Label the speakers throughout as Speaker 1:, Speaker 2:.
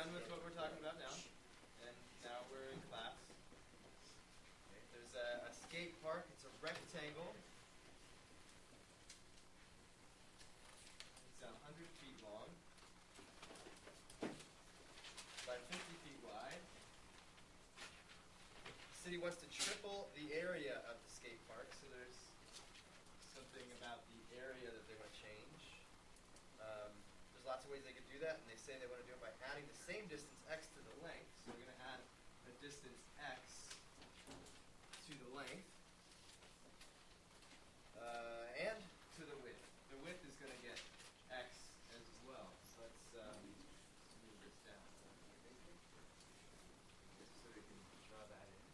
Speaker 1: done with what we're talking about now, and now we're in class. Okay, there's a skate park. It's a rectangle. It's 100 feet long by 50 feet wide. The city wants to triple the area of the skate park, so there's something about the area that they want to change. There's lots of ways they could do that, and they say they want to do it by adding the same distance x to the length. So we're going to add a distance x to the length and to the width. The width is going to get x as well. So let's move this down. So we can draw that in.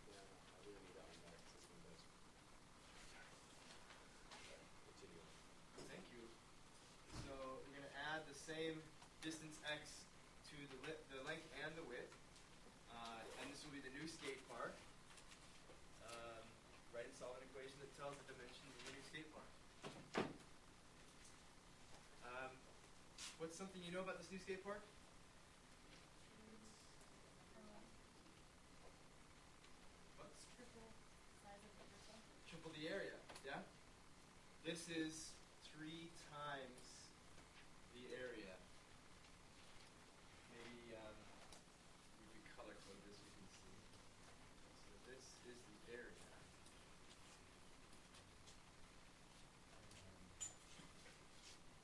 Speaker 2: Yeah, I really need that one back. This one does. Continue.
Speaker 1: Thank you. So we're going to add the same distance x to the length and the width. And this will be the new skate park. Write and solve an equation that tells the dimensions of the new skate park. What's something you know about this new skate park? What's triple the area, yeah? This is 3 times the area. Maybe we could color code this, you can see. So this is the area.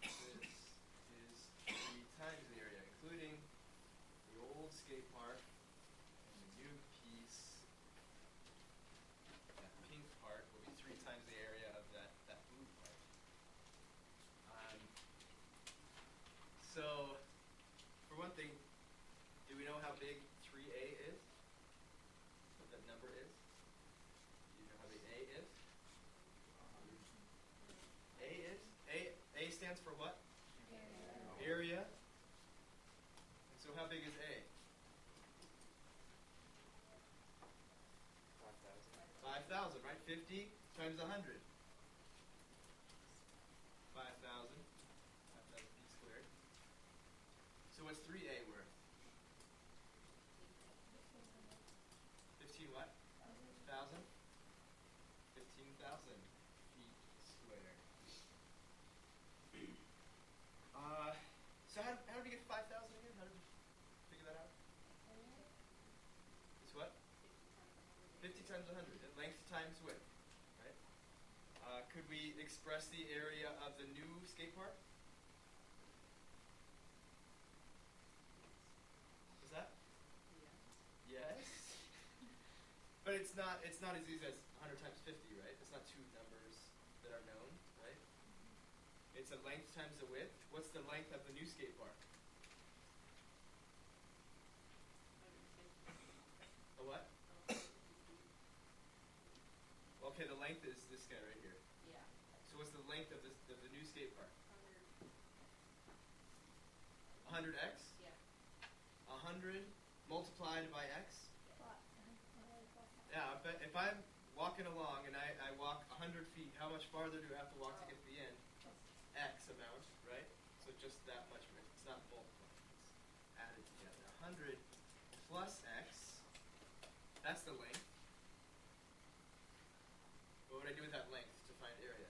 Speaker 1: This is 3 times the area, including the old skate park and the new piece. That pink part will be 3 times the area of that blue part. So, for one thing, do we know how big 3a is? What that number is? Do you know how big a is? A stands for what? Area. And so how big is A? 5,000, right? 50 times 100. 5,000. 5,000 feet squared. So what's 3a worth? 15 what? 1,000? 15,000 feet squared. So how did we get 5,000 again? How did we figure that out? It's what? 50 times 100. Length times width, right? Could we express the area of the new skate park? Is that? Yes. But it's not as easy as 100 times 50, right? It's not 2 numbers that are known, right? It's a length times a width. What's the length of the new skate park? A what? Okay, the length is this guy right here.
Speaker 3: Yeah.
Speaker 1: So what's the length of the new skate park? 100x?
Speaker 3: Yeah.
Speaker 1: 100 multiplied by x? Yeah, but if I'm walking along and I walk 100 feet, how much farther do I have to walk to get to the end? X amount, right? So just that much. It's not multiplied. It's added together. 100 plus x, that's the length. What would I do with that length to find area?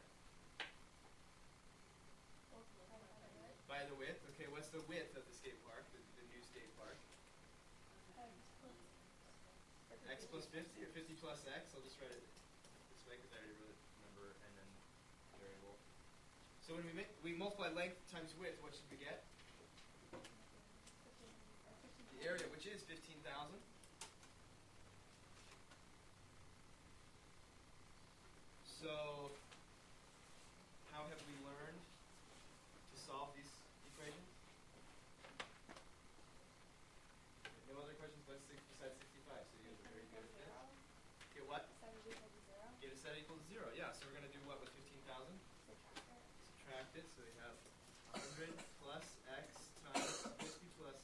Speaker 1: By the width. Okay, what's the width of the skate park, the new skate park? X plus 50 or 50 plus x. I'll just write it this way because I already wrote it number and then variable. So when we multiply length times width, what should we get? The area, which is 15,000. So how have we learned to solve these equations? No other questions besides 65, so you guys are very good at this. Get what? Get a set equal to 0. Yeah, so we're going to do what with 15,000? Subtract it, so we have 100 plus x times 50 plus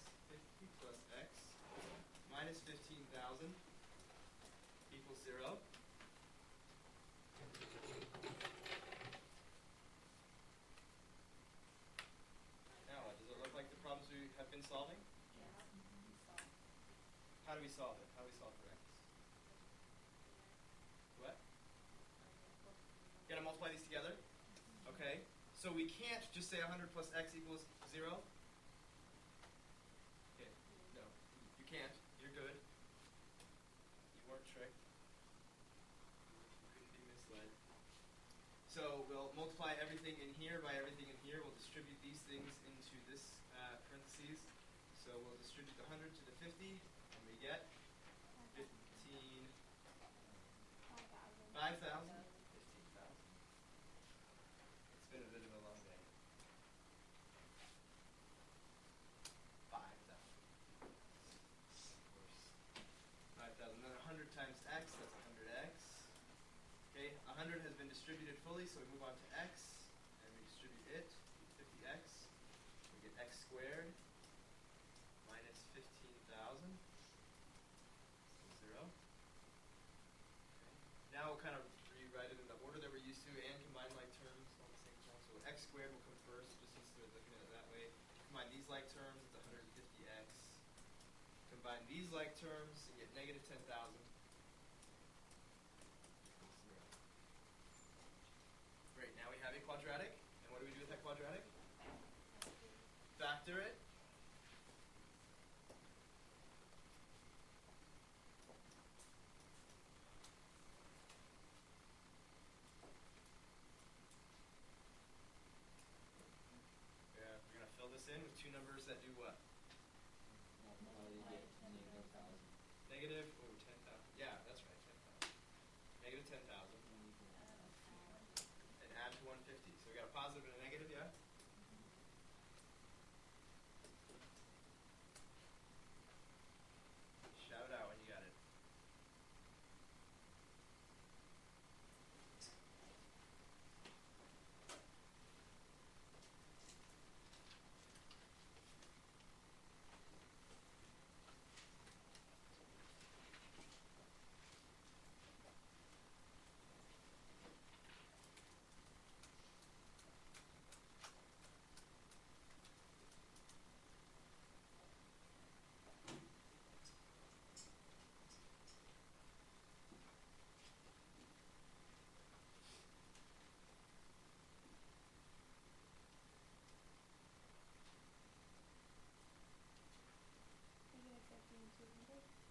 Speaker 1: x minus 15,000 equals 0. Now, does it look like the problems we have been been solving? How do we solve it? How do we solve for x? What? Gotta multiply these together? Okay. So we can't just say 100 plus x equals 0? Okay. No. You can't. You're good. You weren't tricked. You couldn't be misled. So we'll multiply everything in here by everything in here. We'll distribute these things into this parentheses. So we'll distribute the 100 to the 50, and we get 15, 5,000. 15,000. It's been a bit of a long day. 5,000. Of course. 5,000. Then 100 times x, that's 100x. Okay, 100 has been distributed fully, so we move on to x, and we distribute it, 50x. We get x squared minus 15,000. 0. Okay. Now we'll kind of rewrite it in the order that we're used to and combine like terms all at the same time. So x squared will come first, just instead of looking at it that way. Combine these like terms, it's 150x. Combine these like terms and get negative 10,000. Great, now we have a quadratic. And what do we do with that quadratic? Factor it. Yeah, we're going to fill this in with two numbers that do what? Negative, oh, 10,000. Yeah, that's right, 10,000. Negative 10,000. And add to 150. So we got a positive and a negative, yeah? Shout it out when you got it.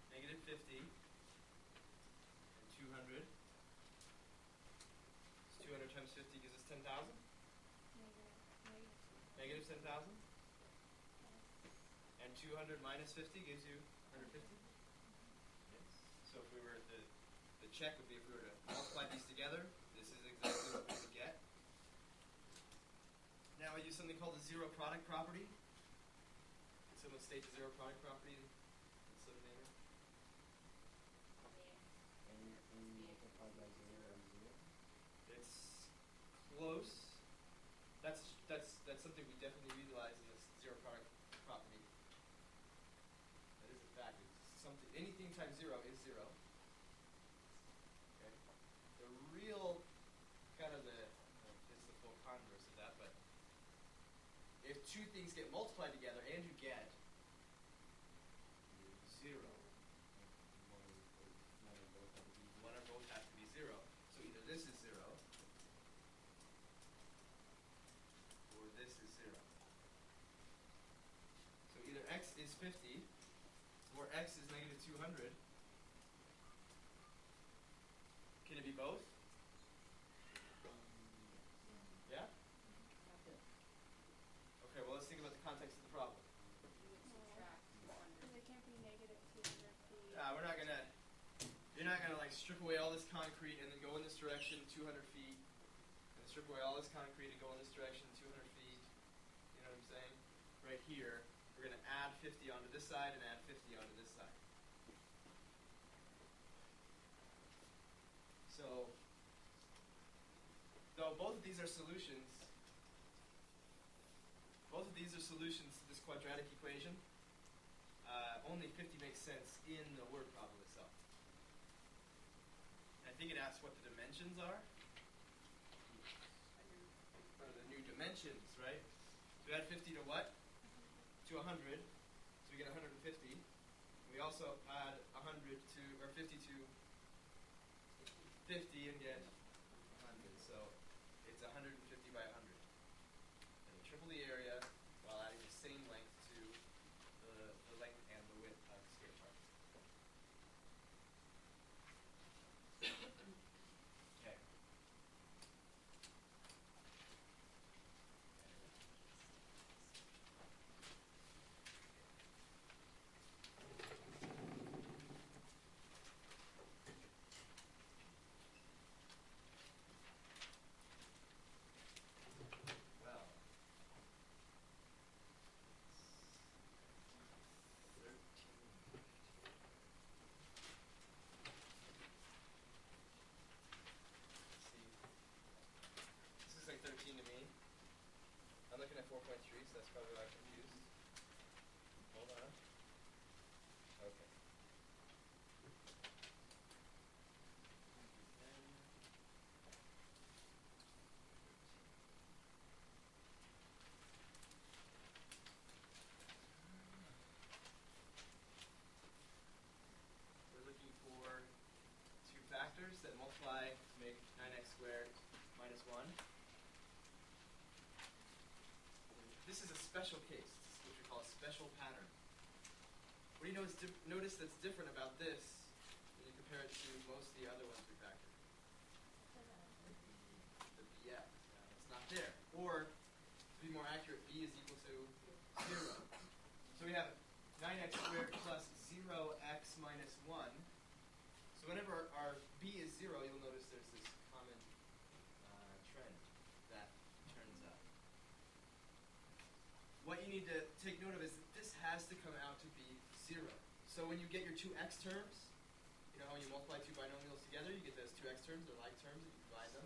Speaker 1: Negative 50 and 200. So 200 times 50 gives us 10,000? Negative 10,000? And 200 minus 50 gives you 150? Yes. So if we were, the check would be if we were to multiply these together, this is exactly what we would get. Now I use something called the zero product property. Can someone state the zero product property in some manner? It's close. That's something we definitely utilize in this zero product property. That is a fact. It's something. Anything times 0 is 0. Okay. The real kind of the full converse of that, but if two things get multiplied together and you get 0, one or both has to be 0. So either this is 0 or this is 0. So either x is 50 or x is negative 200. Can it be both? Yeah? Okay, well let's think about the context of the problem. You're not gonna like strip away all this concrete and then go in this direction 200 feet, and strip away all this concrete and go in this direction 200 feet. You know what I'm saying? Right here, we're gonna add 50 onto this side and add 50 onto this side. So, though both of these are solutions to this quadratic equation, only 50 makes sense in the word problem itself. I think it asks what the dimensions are. What are the new dimensions, right? So we add 50 to what? To 100. we get 150. We also add 100 to, or 50 to 50 and get 100. So it's 150 by 100. And we triple the area while adding the same length to the length and the width of the skate park. Okay. Well, 13. See, this is like 13 to me. I'm looking at 4.3, so that's probably why I'm confused. Hold on. Okay. We're looking for two factors that multiply to make 9x squared minus 1. This is a special case. This is what we call a special pattern. What do you notice that's different about this when you compare it to most of the other ones we factored? The bx. It's not there. Or, to be more accurate, b is equal to 0. So we have 9x squared plus 0x minus 1. So whenever our b is 0, you'll notice there's this common trend that turns up. What you need to take note of is that this has to come out to be 0. So when you get your two x terms, you know how when you multiply two binomials together, you get those two x terms, they're like terms, and you divide them.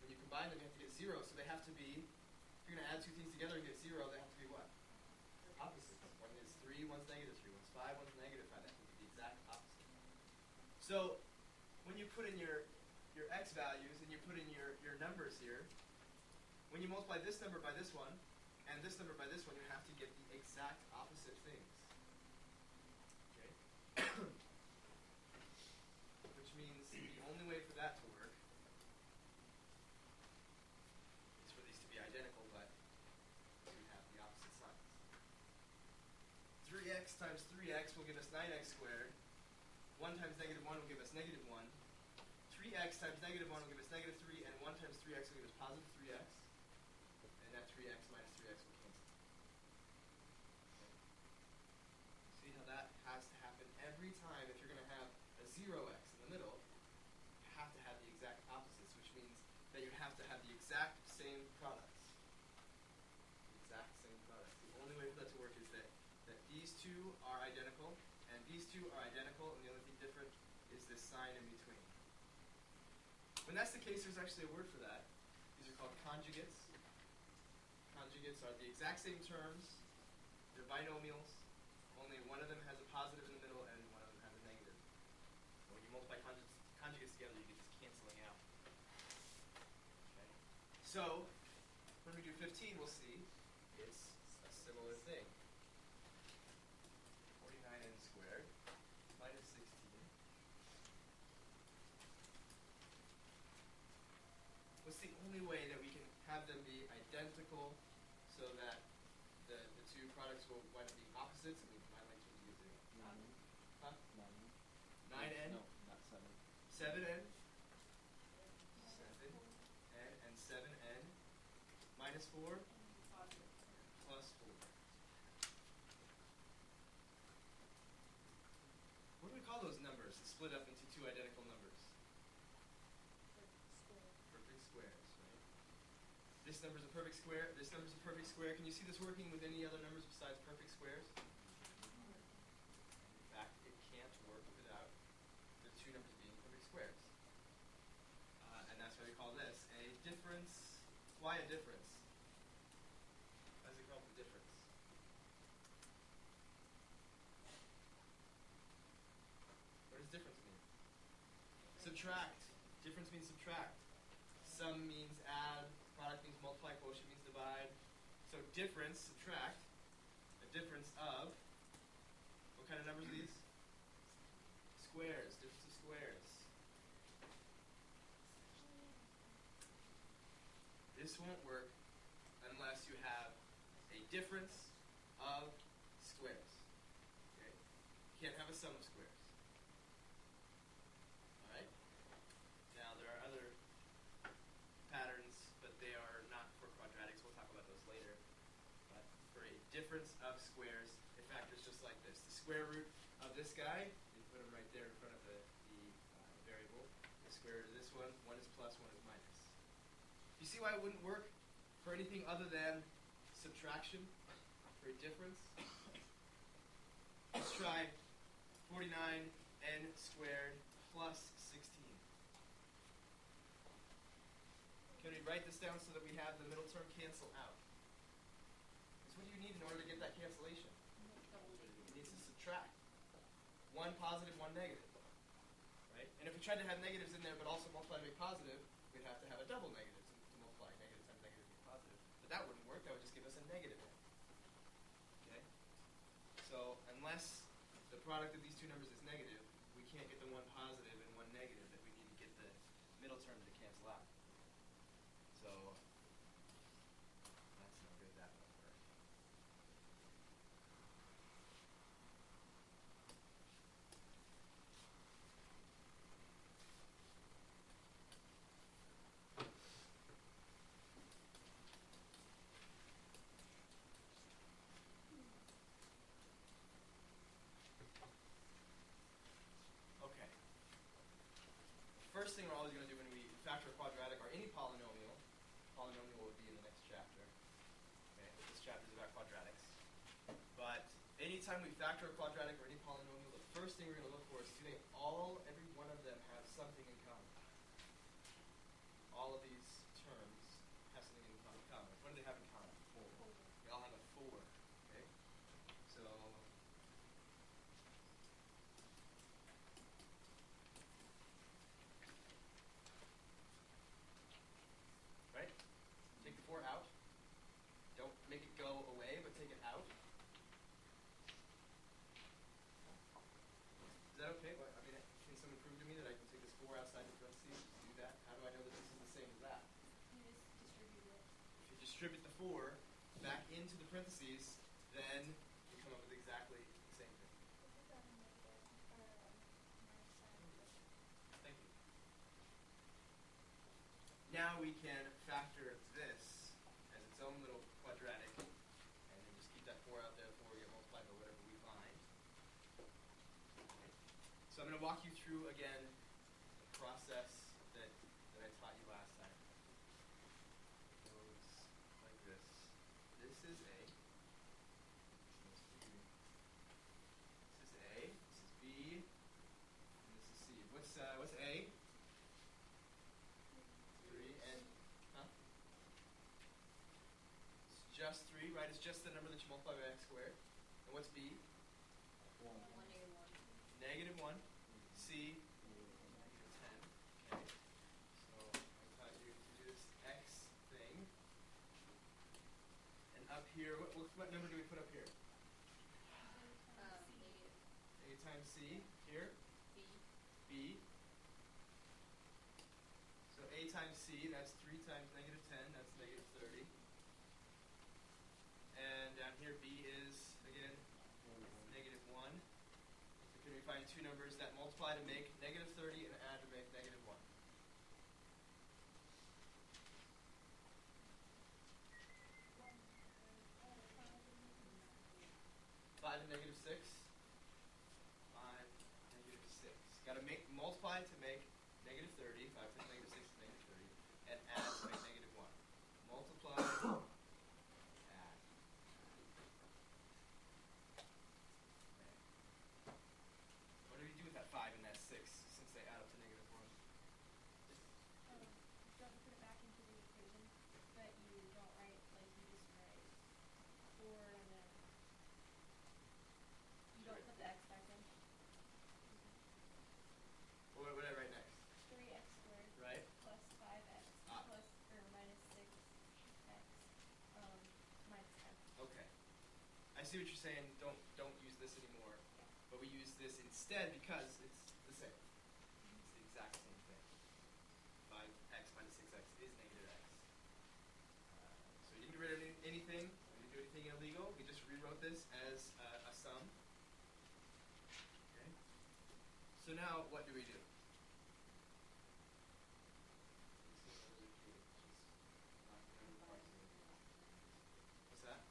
Speaker 1: When you combine them, you have to get 0, so they have to be, if you're going to add two things together and get 0, they have to be what? Opposites. One is 3, one's negative 3, one's 5, one's negative 5. That has to be the exact opposite. So when you put in your x values and you put in your numbers here, when you multiply this number by this one, and this number by this one, you have to get the exact opposite things. Okay? Which means the only way for that to work is for these to be identical, but to have the opposite signs. 3x times 3x will give us 9x squared. 1 times negative 1 will give us negative 1. 3x times negative 1 will give us negative 3, and 1 times 3x will give us positive 3x. And that 3x minus 3x will cancel. Okay. See how that has to happen every time if you're going to have a 0x in the middle. You have to have the exact opposites, which means that you have to have the exact same products. The exact same products. The only way for that to work is that these two are identical, and these two are identical, and the only thing different is this sign in between. When that's the case, there's actually a word for that. These are called conjugates. Conjugates are the exact same terms. They're binomials. Only one of them has a positive in the middle and one of them has a negative. When you multiply conjugates together, you get this canceling out. Okay. So, when we do 15, we'll see it's a similar thing. 49n squared minus 16. What's the only way that we can have them be identical so that the two products will wind up being opposites? I mean, my length would be 0.
Speaker 2: 9.
Speaker 1: Huh?
Speaker 2: 9.
Speaker 1: 9n?
Speaker 2: No, not 7.
Speaker 1: 7n? 7n and 7n minus 4 plus 4. What do we call those numbers that split up into two identical numbers? Perfect squares, right? This number's a perfect square, this number's a perfect square. Can you see this working with any other numbers besides perfect squares? In fact, it can't work without the two numbers being perfect squares. And that's why we call this a difference. Why a difference? Why is it called a difference? What does difference mean? Subtract. Difference means subtract. Sum means add. Product means multiply. Quotient means divide. So difference, subtract. A difference of What kind of numbers are these? Squares, difference of squares. This won't work unless you have a difference of squares. Okay? You can't have a sum of squares. Alright? Now there are other patterns, but they are not for quadratics. We'll talk about those later. But for a difference of squares, it factors just like this. The square root of this guy, you put them right there in front of the variable. The square root of this one is plus, one is minus. You see why it wouldn't work for anything other than subtraction for a difference? Let's try 49n squared plus 16. Can we write this down so that we have the middle term cancel out? Because what do you need in order to get that cancellation? You need to subtract. One positive, one negative. Right? And if we tried to have negatives in there but also multiply to make positive, we'd have to have a double negative to multiply. Negative times negative to make positive. But that wouldn't work. That would just give us a negative n. Okay? So unless the product of these two numbers is negative, we can't get the one positive and one negative that we need to get the middle term to cancel out. So that's no good. That won't work. Okay. First thing we're always going to do when we factor a quadratic or any polynomial would be in the next chapter. Okay, this chapter is about quadratics. But anytime we factor a quadratic or any polynomial, the first thing we're going to look for is do they every one of them have something in common? All of these terms have something in common. What do they have in common? 4. They all have a 4. Okay? So right? Take the 4 out. Don't make it go away, but take it out. Is that okay? I mean, can someone prove to me that I can take this 4 outside the parentheses? Do that? How do I know that this is the same as that?
Speaker 3: You just distribute it.
Speaker 1: If you distribute the 4 back into the parentheses, then you come up with exactly the same thing. Thank you. Now we can factor this as its own little quadratic, and then just keep that 4 out there, 4 will get multiplied by whatever we find. Okay. So I'm going to walk you through again the process that I taught you last time. It goes like this. This is A. This is A. This is B. And this is C. What's A? 3 and It's just 3, right? It's just the number that you multiply by x squared. And what's B?
Speaker 3: 1,
Speaker 1: Negative 1. C? Negative 10. Okay. So I taught you to do this x thing. And up here, what number do we put up here? A times C. Here? B. So A times C, that's 3 times negative 10, that's negative 30. And down here B is, again, negative 1. So can we find two numbers that multiply to make negative 30 and add to make negative 1? 5 and negative 6? 5, negative 6. Got to multiply to make negative 30. 5 times negative 6 is negative 30. And add to make negative 1. Multiply, add. Okay. What do we do with that 5 and that 6 since they add up to negative 1?
Speaker 3: Don't put it back into the equation, but you don't write, like, you just write 4 and then you don't put the x back in.
Speaker 1: What did I write next?
Speaker 3: 3x squared
Speaker 1: Right?
Speaker 3: plus 5x plus or minus 6x minus 10.
Speaker 1: Okay. I see what you're saying. Don't use this anymore. but we use this instead because it's the same. It's the exact same thing. 5x minus 6x is negative x. So we didn't get rid of anything. We didn't do anything illegal. We just rewrote this as a sum. Okay. So now what do we do? What's that?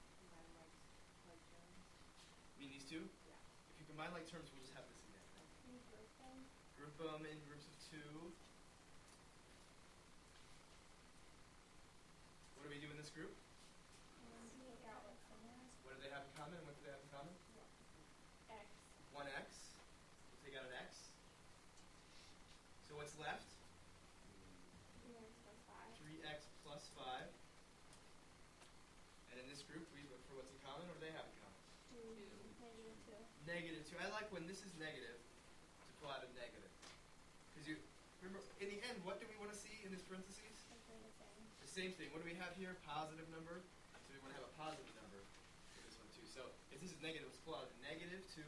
Speaker 1: You mean these two?
Speaker 3: Yeah.
Speaker 1: If you combine like terms, we'll just have this again. Right?
Speaker 3: Can you group them?
Speaker 1: Group them in groups of 2. What do we do in this group?
Speaker 3: Take out what's in there.
Speaker 1: What do they have in common? And what do they have in common?
Speaker 3: X.
Speaker 1: 1x. We'll take out an x. So what's left?
Speaker 3: 3x plus 5.
Speaker 1: 3x plus 5. And in this group, we look for what's in common. What do they have in common?
Speaker 3: 2.
Speaker 1: Negative 2. I like when this is negative to pull out a negative. Because you remember, in the end, what do we want to see in this parentheses?
Speaker 3: Exactly the same.
Speaker 1: The same thing. What do we have here? Positive number. So we want to have a positive number for this one too. So if this is negative, let's pull out a negative 2.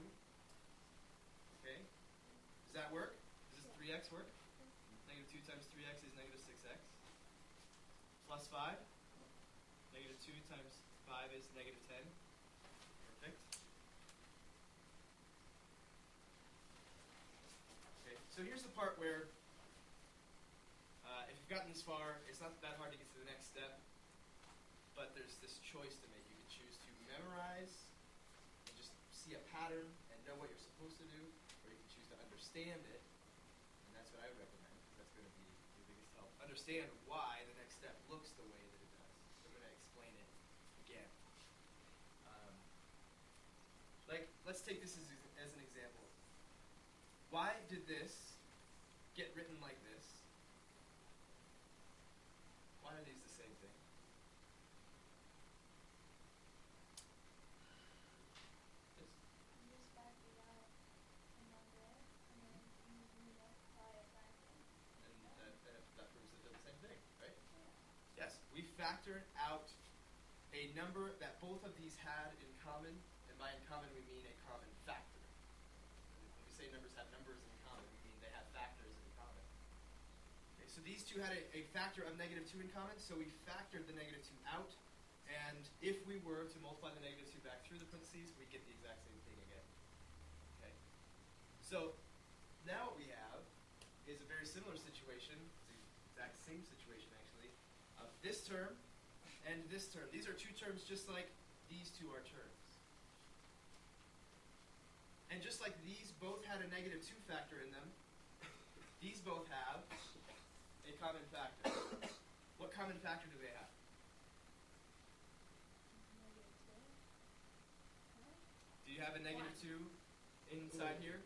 Speaker 1: Okay? Does that work? Does this 3x work? Negative 2 times 3x is negative 6x. Plus 5. Negative 2 times 5 is negative 10. Perfect. Okay, so here's the part where if you've gotten this far, it's not that hard to get to the next step, but there's this choice to make. You can choose to memorize and just see a pattern and know what you're supposed to do, or you can choose to understand it, and that's what I would recommend, because that's going to be your biggest help. Understand why the next step looks the way that it does. So I'm going to explain it again. Let's take this as an example. Why did this get written like this? Why are these the same thing? Yes?
Speaker 3: You just factored out a number, and then you multiply it back in.
Speaker 1: And that proves that they're the same thing, right?
Speaker 3: Yeah.
Speaker 1: Yes, we factored out a number that both of these had in common, and by in common we mean a common factor. When we say numbers have numbers in common, we mean they have factors in common. Okay, so these two had a factor of negative 2 in common, so we factored the negative 2 out, and if we were to multiply the negative 2 back through the parentheses, we'd get the exact same thing again. Okay. So now what we have is a very similar situation, the exact same situation actually, of this term and this term. These are two terms just like these two are terms. And just like these both had a negative 2 factor in them, these both have a common factor. What common factor do they have? Do you have a negative 2 inside here?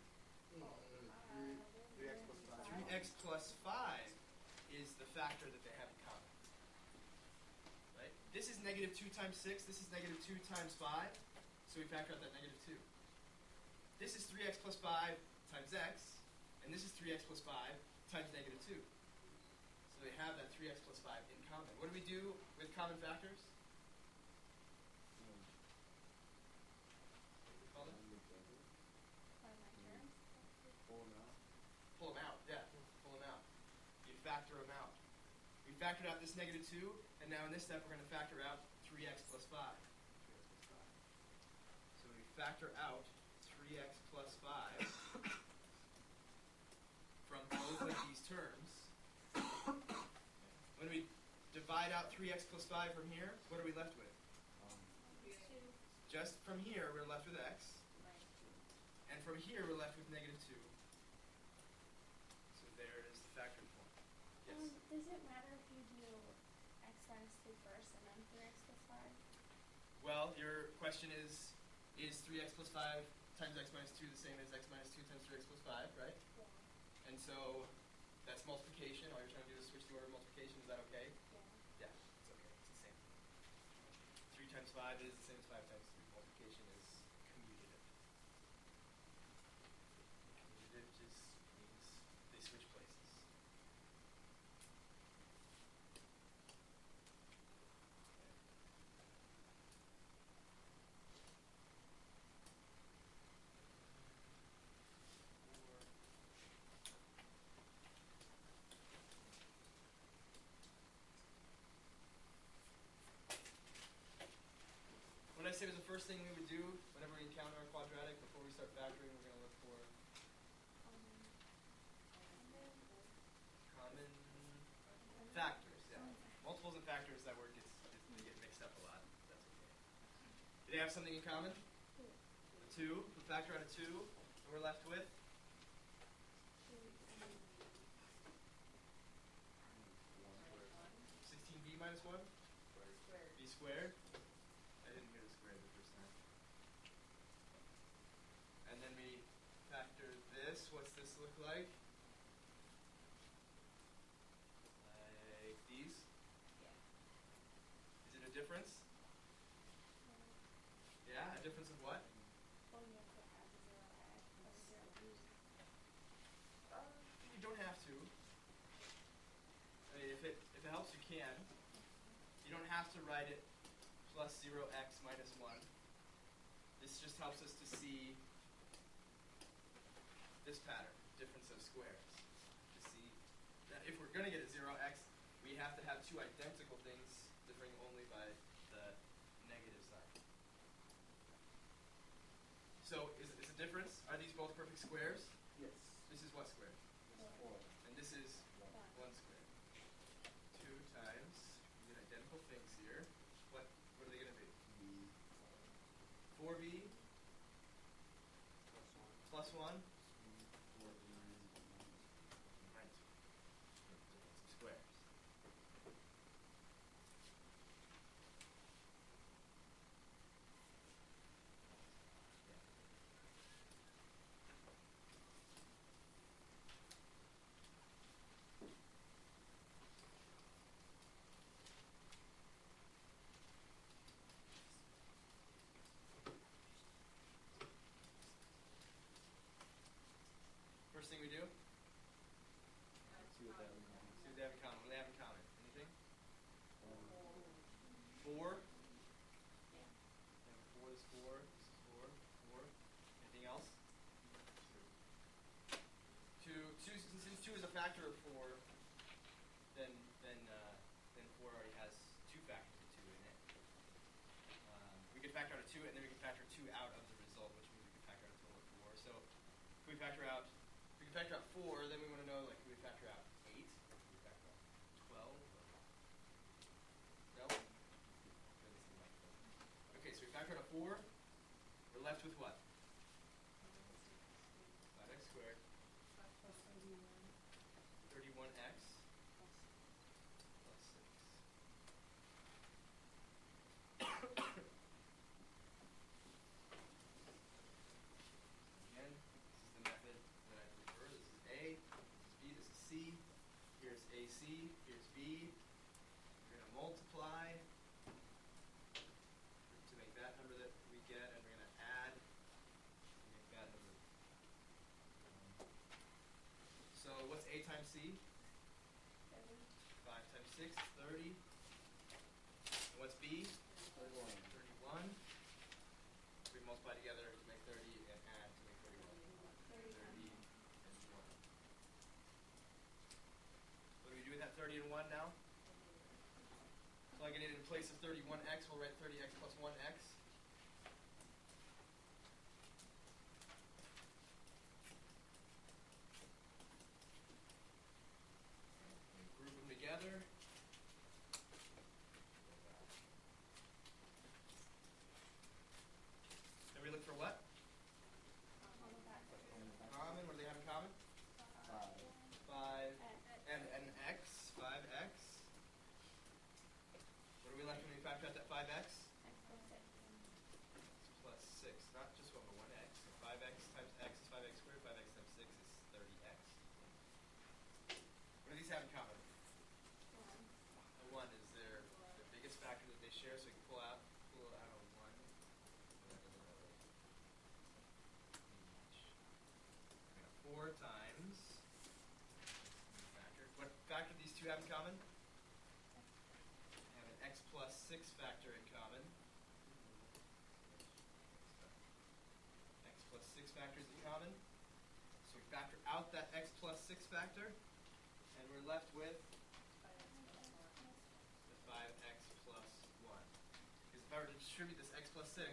Speaker 2: 3x plus 5.
Speaker 1: 3x plus 5 is the factor that they have in common. Right? This is negative 2 times 6. This is negative 2 times 5. So we factor out that negative 2. This is 3x plus 5 times x. And this is 3x plus 5 times negative 2. So they have that 3x plus 5 in common. What do we do with common factors? What do we call them? Pull them out, yeah. Pull them out. You factor them out. We factored out this negative 2, and now in this step we're going to factor out 3x plus 5. 3x plus 5. So we factor out 3x plus 5 from both of these terms. When we divide out 3x plus 5 from here, what are we left with? Just from here, we're left with x. And from here, we're left with negative 2. So there is the factored form. Yes?
Speaker 3: Does it matter if you do x minus 2 first and then 3x plus 5?
Speaker 1: Well, your question is 3x plus 5 times x minus 2 the same as x minus 2 times 3x plus 5, right?
Speaker 3: Yeah.
Speaker 1: And so that's multiplication. All you're trying to do is switch the order of multiplication. Is that okay?
Speaker 3: Yeah.
Speaker 1: Yeah, it's okay. It's the same. 3 times 5 is the same as 5 times 3. Multiplication is commutative. Commutative just means they switch places. say was the first thing we would do whenever we encounter a quadratic before we start factoring? We're going to look for common factors. Yeah, multiples and factors. That word they get mixed up a lot. That's okay. Do they have something in common? A 2. We factor out a 2, and we're left with 16b minus 1? B squared. I didn't hear the squared the first time. And then we factor this. What's this look like? Like these? Is it a difference? Yeah, a difference of what? You don't have to. I mean, if it helps, you can. You don't have to write it plus 0x minus 1. This just helps us to see this pattern, difference of squares. To see that if we're going to get a 0x, we have to have two identical things differing only by the negative sign. So is a difference? Are these both perfect squares?
Speaker 2: Yes.
Speaker 1: This is what square?
Speaker 2: It's 4.
Speaker 1: And this is 1 squared. 2 times, we get identical things here. What are they going to be? 4b plus 1 minus 1. Difference of squares. First thing we do?
Speaker 2: See what that means.
Speaker 1: See what they have in common. What do they have in common? Anything? 4? Yeah, 4 is 4. This is 4. 4. Anything else? 2. Since 2 is a factor of 4, then 4 already has 2 factors of 2 in it. We could factor out a 2, and then we can factor 2 out of the result, which means we can factor out a total of 4. So if we factor out 4, then we want to know, like, can we factor out 8? Can we factor out 12? No? Okay, so we factor out a 4. We're left with what? 5x squared. 31x plus 6. Again, this is the method that I prefer. This is A, this is B, this is C. Here's AC, here's B. We're going to multiply to make that number that we get, and we're going to add to make that number. So what's A times C? 5 times 6 is 30. And what's B? 31. We multiply together to make 30 and add to make 31. 30 and 1. What do we do with that 30 and 1 now? Plugging it in place of 31x, we'll write 30x plus 1x. And group them together. And we look for what? Common. What do they have in common? 5. And an x. 5x. What are we left when we factor out that 5x? Plus 6. Not just 1, but 1x. So 5x times x is 5x squared. 5x times 6 is 30x. What do these have in common? A 1 is their biggest factor that they share, so we can pull out a 1. 4 times. What factor do these two have in common? Have an x plus 6 factor in common. X plus 6 factors in common. So we factor out that x plus 6 factor, and we're left with the 5x plus 1. Because if I were to distribute this x plus 6,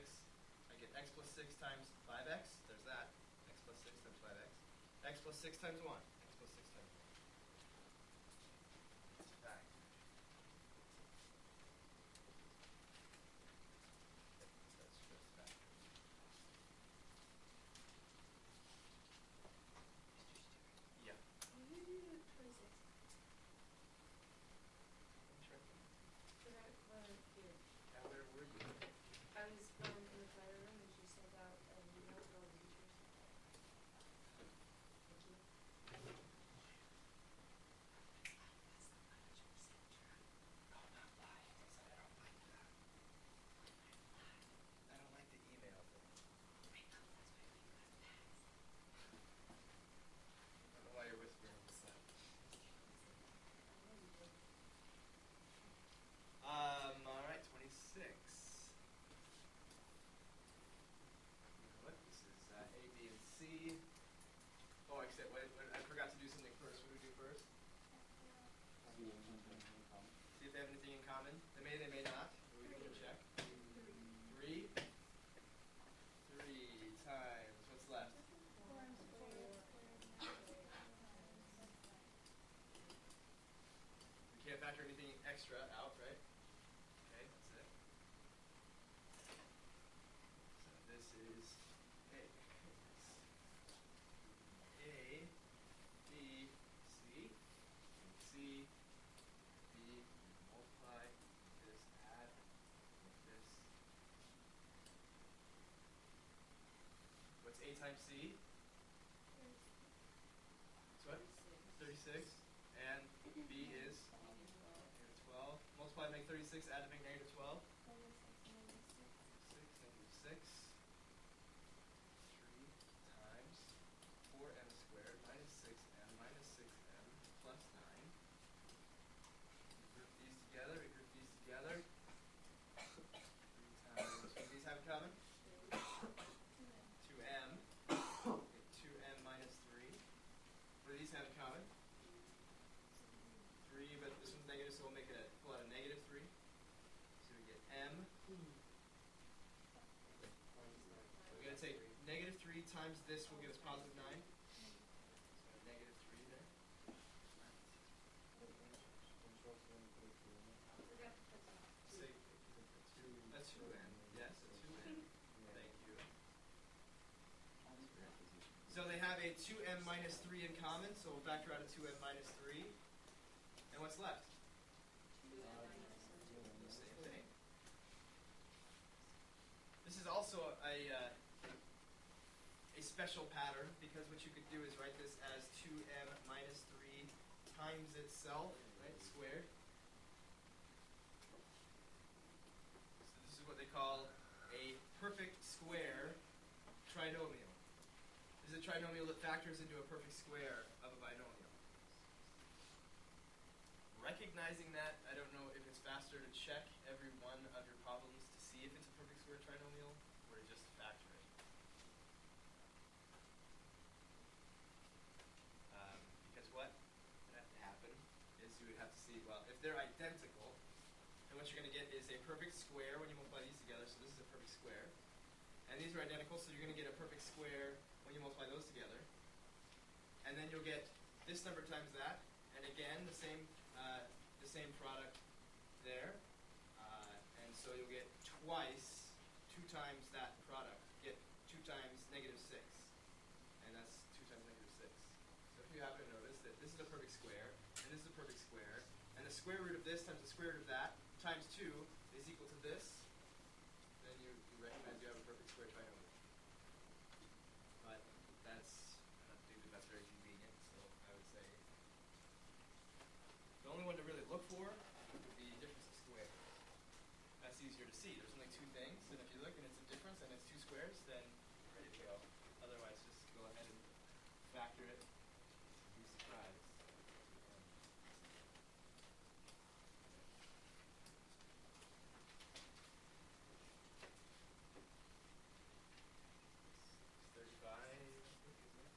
Speaker 1: I get x plus 6 times 5x. There's that. X plus 6 times 5x. X plus 6 times 1. X plus 6 times 1. It's factored. That's just factored. Yeah.
Speaker 3: Can you do 26?
Speaker 1: I'm checking.
Speaker 3: Because I wasn't here.
Speaker 1: Where were you?
Speaker 3: I was in the fire room and she sent out an email to all the teachers. Thank you.
Speaker 1: No, not live. I said I don't like that. I don't like the email thing. I don't know why you're whispering this time. Alright, 26. You know what? This is A, B, and C. Oh, except, wait, I forgot to do something first. What do we do first? See if they have anything in common. They may not. But we can check. 3. 3 times, what's left?
Speaker 3: 4m squared.
Speaker 1: We can't factor anything extra out, right? Okay, that's it. So this is A. A, B, C, and C, B, multiply this, add with this. What's A times C? It's what? 36. And B is negative 12. Multiply to make 36, add to make negative 12. 6, negative 6. 3 times 4m squared minus 6m minus 6m plus 9. We group these together. 3 times, what do these have in common? 2m. Okay, 2m minus 3. What do these have in common? 3, but this one's negative, so we'll make it pull out a negative 3. So we get m. So we're going to take negative 3 times this will give us positive 9. So negative 3 there. Say, that's 2n. Yes, a 2n. Thank you. So they have a 2m minus 3 in common, so we'll factor out a 2m minus 3. And what's left? The same thing. This is also a special pattern, because what you could do is write this as 2m minus 3 times itself, right, squared. So this is what they call a perfect square trinomial. This is a trinomial that factors into a perfect square of a binomial. Recognizing that, I don't know if it's faster to check every one of your problems to see if it's a perfect square trinomial, or to just factor it. Because what would have to happen is you would have to see, well, if they're identical, then what you're going to get is a perfect square when you multiply these together, so this is a perfect square. And these are identical, so you're going to get a perfect square when you multiply those together. And then you'll get this number times that, and again, the same product there. And so you'll get twice, 2 times that product. Get 2 times negative 6. And that's 2 times negative 6. So if you happen to notice that this is a perfect square, and this is a perfect square, and the square root of this times the square root of that times 2 is equal to this, then you recognize you have a perfect square trinomial. But I don't think that that's very convenient, so I would say the only one to really look for would be difference of squares. That's easier to see. There's only 2 things, and if you look and it's a difference and it's 2 squares, then you're ready to go. Otherwise, just go ahead and factor it. Be surprised. 35, I think, isn't it?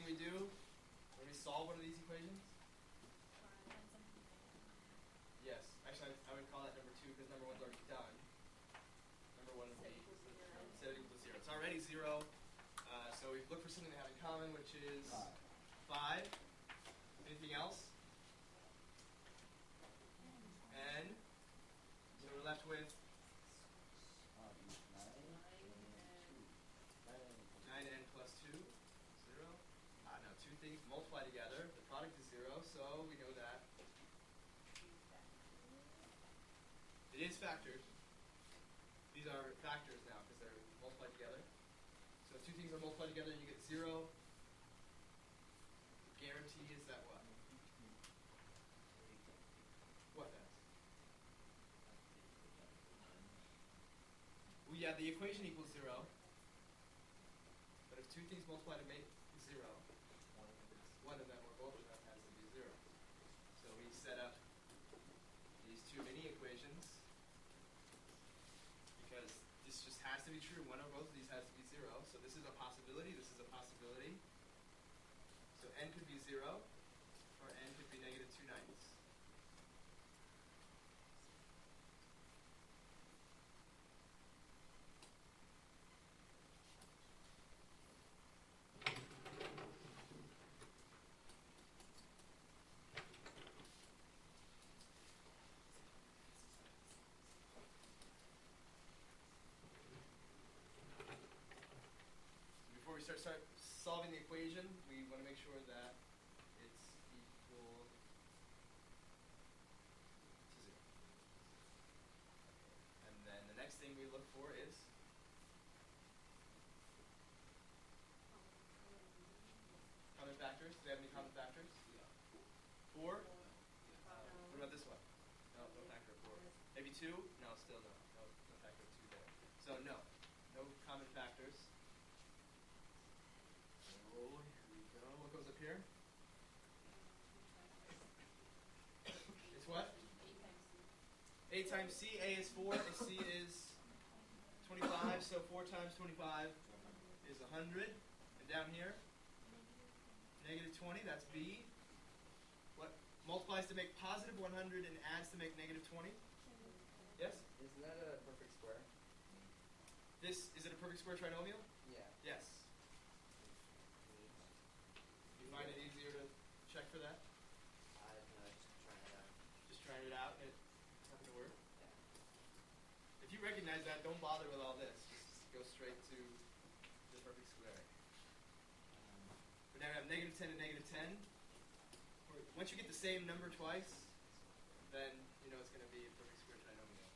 Speaker 1: thing we do when we solve one of these equations? Yes, actually I would call that number 2 because number 1's already done. Number 1 would be set it equal to 0. It's already 0, so we look for something to have in common, which is 5. Anything else? N. So we're left with 9n plus 2, 0. No, two things multiply together. The product is 0, so we know that. It is factored. These are factors now because they're multiplied together. So if two things are multiplied together and you get 0, the guarantee is that what? What then? Well, yeah, the equation equals 0. But if two things multiply to make 0, one of them or both of them has to be 0. So we set up these two mini equations because this just has to be true. One or both of these has to be 0. So this is a possibility. This is a possibility. So n could be 0, or n could be negative 2 ninths. Before we start solving the equation, we want to make sure that it's equal to 0. And then the next thing we look for is common factors. Do we have any common factors? 4? What about this one? No, no factor of 4. Maybe 2? No, still no. No factor of 2 there. So no common factors. Oh, here we go. What goes up here? It's what? A times C. A is 4. C is 25. So 4 times 25 is 100. And down here, negative 20. That's B. What multiplies to make positive 100 and adds to make negative 20? Yes?
Speaker 2: Isn't that a perfect square?
Speaker 1: Is it a perfect square trinomial?
Speaker 2: Yeah.
Speaker 1: Yes. You find it easier to check for that? Just trying it out and it happened to work?
Speaker 2: Yeah.
Speaker 1: If you recognize that, don't bother with all this. Just go straight to the perfect square. But now we have negative 10 and negative 10. Once you get the same number twice, then you know it's going to be a perfect square trinomial.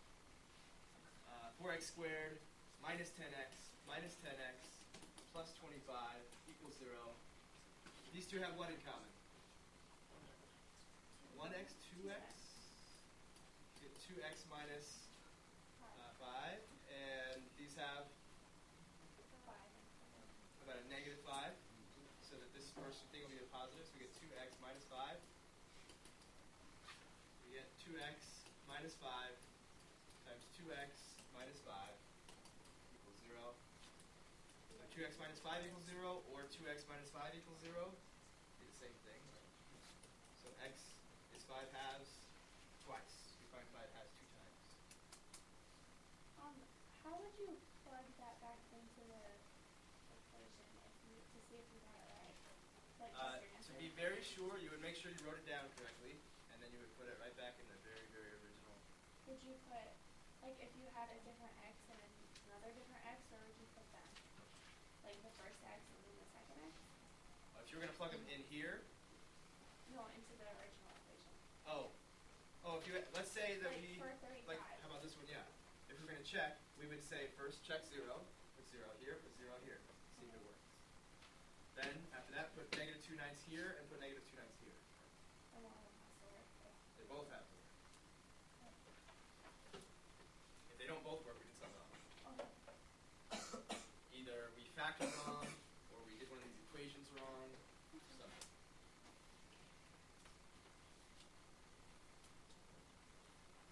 Speaker 1: 4x squared minus 10x minus 10x plus 25 equals 0. These two have what in common? 1x, 2x. You get 2x minus 5. And these have about a negative 5. So that this first thing will be a positive. So we get 2x minus 5. We get 2x minus 5 times 2x minus 5 equals 0. So 2x minus 5 equals 0, or 2x minus 5 equals 0. Be the same thing. So x is 5 halves twice. We find 5 halves 2 times.
Speaker 3: How would you plug that back into the equation to see if you got it right? Like just your
Speaker 1: To
Speaker 3: answer?
Speaker 1: be very sure, you would make sure you wrote it down correctly, and then you would put it right back in the very, very original.
Speaker 3: Would you put, like if you had a different x and another different x, or would you put them? Like the first x and then the second x?
Speaker 1: If you were going to plug them in here,
Speaker 3: No, into the original equation.
Speaker 1: if you, let's say that
Speaker 3: Like
Speaker 1: we,
Speaker 3: for 35.
Speaker 1: like, how about this one, yeah. If we're going to check, we would say first check 0, put 0 here, put 0 here, see if it works. Then, after that, put negative 2 ninths here, and put negative 2 ninths here.
Speaker 3: And one of them has to work.
Speaker 1: They both have to work. If they don't both work, we can sum it off.
Speaker 3: Okay.
Speaker 1: Either we factored wrong, or we did one of these equations wrong, something.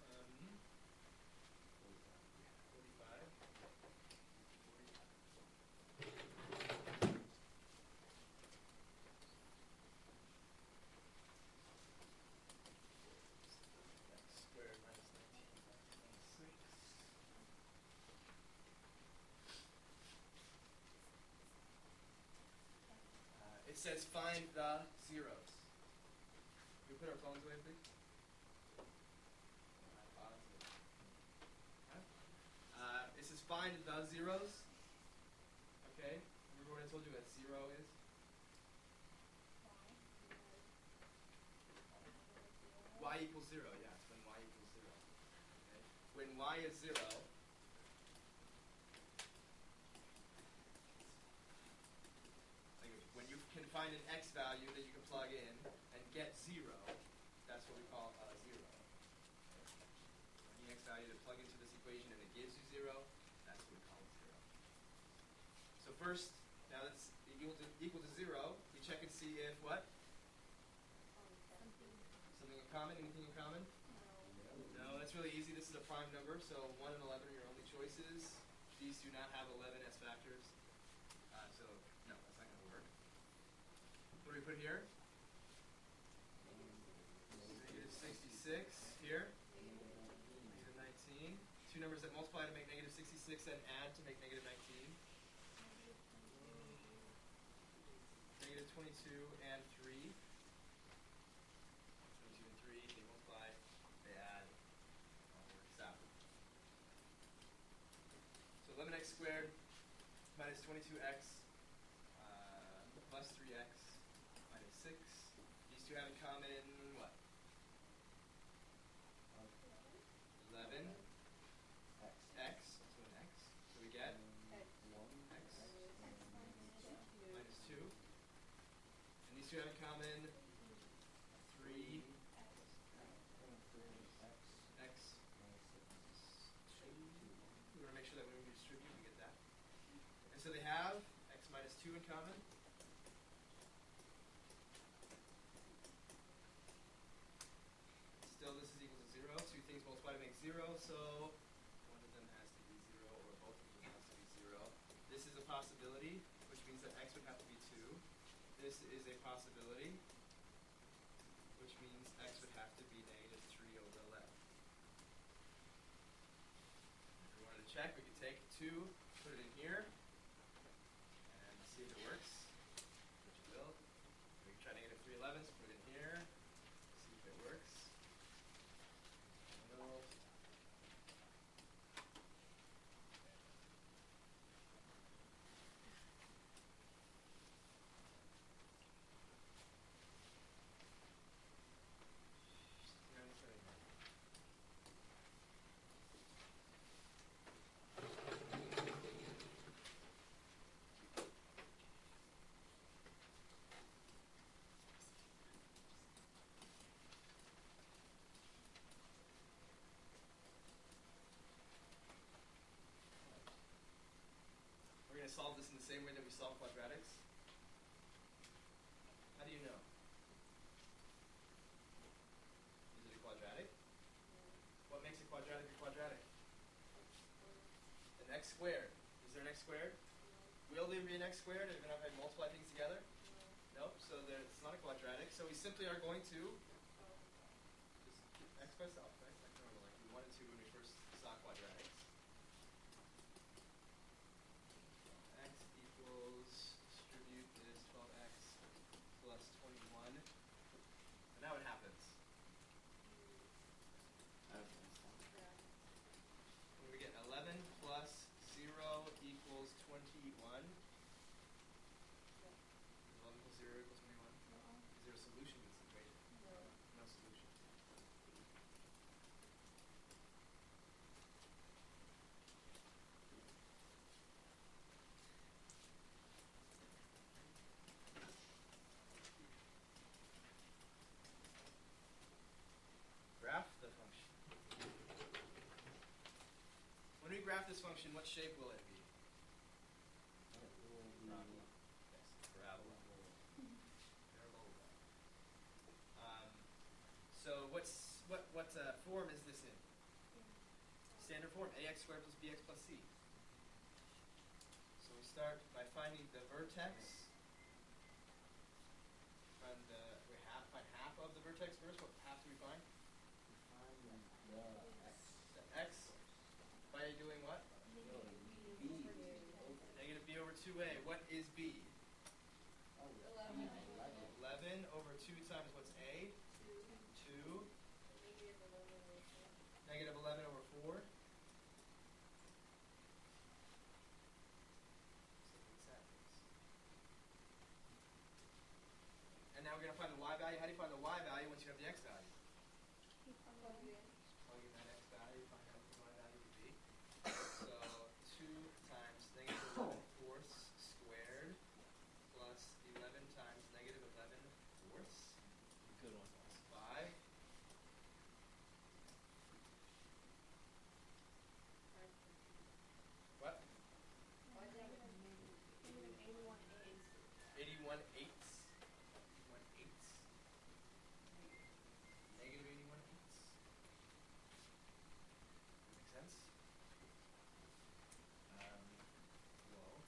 Speaker 1: Um, 45. says find the zeros. Can we put our phones away, please? It says find the zeros. Okay. Remember what I told you a zero is? Y equals 0. Yeah, it's when y equals 0. Okay. When y is 0, when you can find an x value that you can plug in and get 0, that's what we call a 0. Any x value to plug into this equation and it gives you 0, that's what we call a 0. So first, now that's equal to 0, we check and see if what? Something in common? Anything in common? No, that's really easy. This is a prime number, so 1 and 11 are your only choices. These do not have 11 as factors. So, no, that's not going to work. What do we put here? Negative 66 here. Negative 19. Two numbers that multiply to make negative 66 and add to make negative 19. Negative 22 and 3. 22 and 3, they multiply, they add, all works out. So 11x squared minus 22x plus 3x minus 6. These two have in common what? 11. X. So an x. So we get x minus 2. And these two have in common 3. X. We want to make sure that when we distribute, we get that. And so they have x minus 2 in common. Still, this is equal to 0. Two things multiply to make 0, so one of them has to be 0, or both of them has to be 0. This is a possibility, which means that x would have to be 2. This is a possibility, which means x would have to be negative 3 over 11. If we wanted to check, we could take 2, put it in here, and see if it works, which it will. We can try negative 3 11ths, put it in here, see if it works. No. We're going to solve this in the same way that we solve quadratics. How do you know? Is it a quadratic? What makes a quadratic a quadratic? An x squared. Is there an x squared? Will there be an x squared if I multiply things together? Nope, so it's not a quadratic. So we simply are going to just keep x by itself, right? Like normal, like we wanted to when we first saw quadratics. X equals, distribute this 12x plus 21. And now what happens? When we get 11 plus 0 equals 21. 11 plus 0 equals 21. Is there a solution to this equation? No solution. Graph the function. When we graph this function, what shape will it be? Parabola. Yes, parabola. Parabola. So what form is this in? Standard form, ax squared plus bx plus c. So we start by finding the vertex. Find half of the vertex first. What half do we find? The x by doing what? Negative b over 2a. What is b?
Speaker 3: 11.
Speaker 1: 11 over 2 times what's A? 2. Negative 11 over 4. And now we're going to find the y value. How do you find the y value once you have the x value? Plug in that x value, find out what the y value would be. So 2 times negative 11 fourths squared plus 11 times negative 11 fourths.
Speaker 2: Good one.
Speaker 1: 5. What?
Speaker 3: Negative 81 eighths.
Speaker 1: 81 eighths. 81 eighths. Negative 81 eighths. Make sense? Whoa.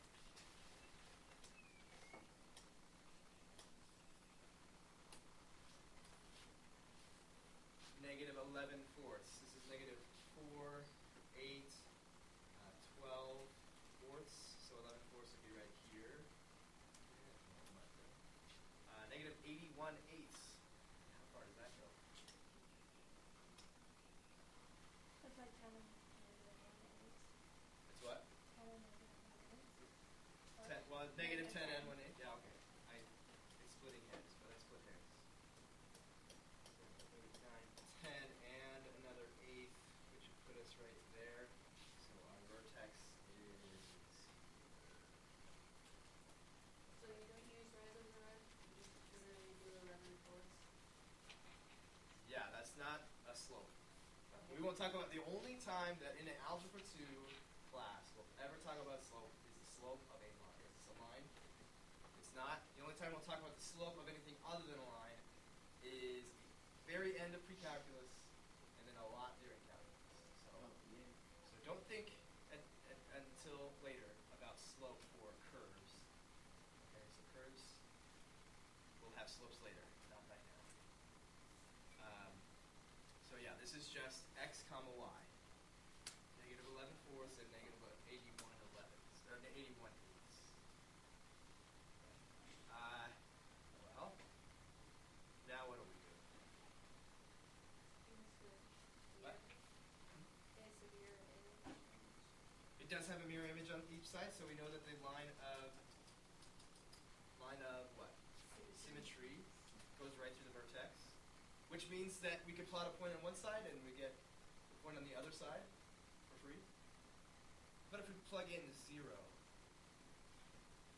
Speaker 1: Negative 11 fourths. This is negative 4, 8, 12 fourths. So 11 fourths would be right here. Negative 81 eighths. How far does that go?
Speaker 3: That's like 10 and negative 1 eighths.
Speaker 1: It's what?
Speaker 3: 10 and negative 1 eighths.
Speaker 1: 10, well, negative 10 and 1 eighth. Yeah, okay. It's splitting hairs, but I split hairs. So 8, 9, 10 and another eighth, which would put us right there. So our vertex is...
Speaker 4: So you don't use rise over rise? You just literally do 11 fourths?
Speaker 1: Yeah, that's not a slope. We won't talk about... The only time that in an Algebra 2 class we'll ever talk about slope is the slope of a line. It's a line. It's not... The only time we'll talk about the slope of anything other than a line is the very end of pre-calculus and then a lot during calculus. So, so don't think until later about slope for curves. Okay, so curves will have slopes later, not right now. So yeah, this is just x comma y. Negative 11 fourths and negative 81 elevenths, or 81 eighths. Well, now what do we do? What? It does have a mirror image on each side, so we know that the line of what? Symmetry goes right through the vertex, which means that we could plot a point on one side and we get the point on the other side for free. But if we plug in 0,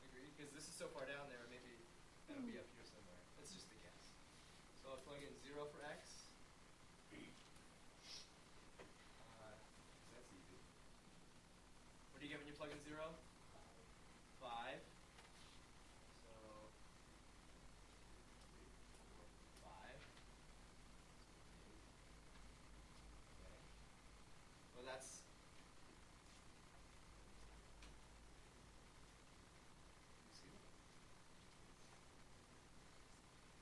Speaker 1: agree? Because this is so far down there, maybe that'll be up here somewhere. That's just a guess. So I'll plug in 0 for x. That's easy. What do you get when you plug in 0? 5. So 5. Okay. Well, that's... You see that?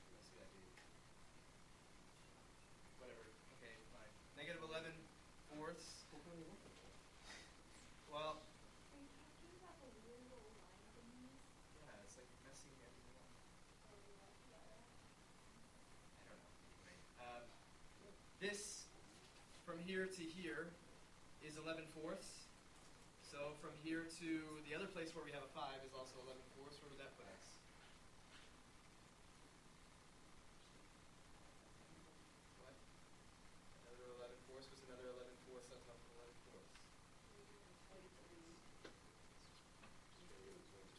Speaker 1: You don't see that, do you? Whatever. Okay, fine. Negative 11 fourths. Well...
Speaker 3: Are you talking about the weird little line thingies?
Speaker 1: Yeah, it's like messing everything up.
Speaker 3: Oh, yeah.
Speaker 1: I don't know. Anyway, this, from here to here, is 11 fourths. So from here to the other place where we have a 5 is also 11 fourths. Where would that put us? What? Another 11 fourths was another 11 fourths on top of 11 fourths.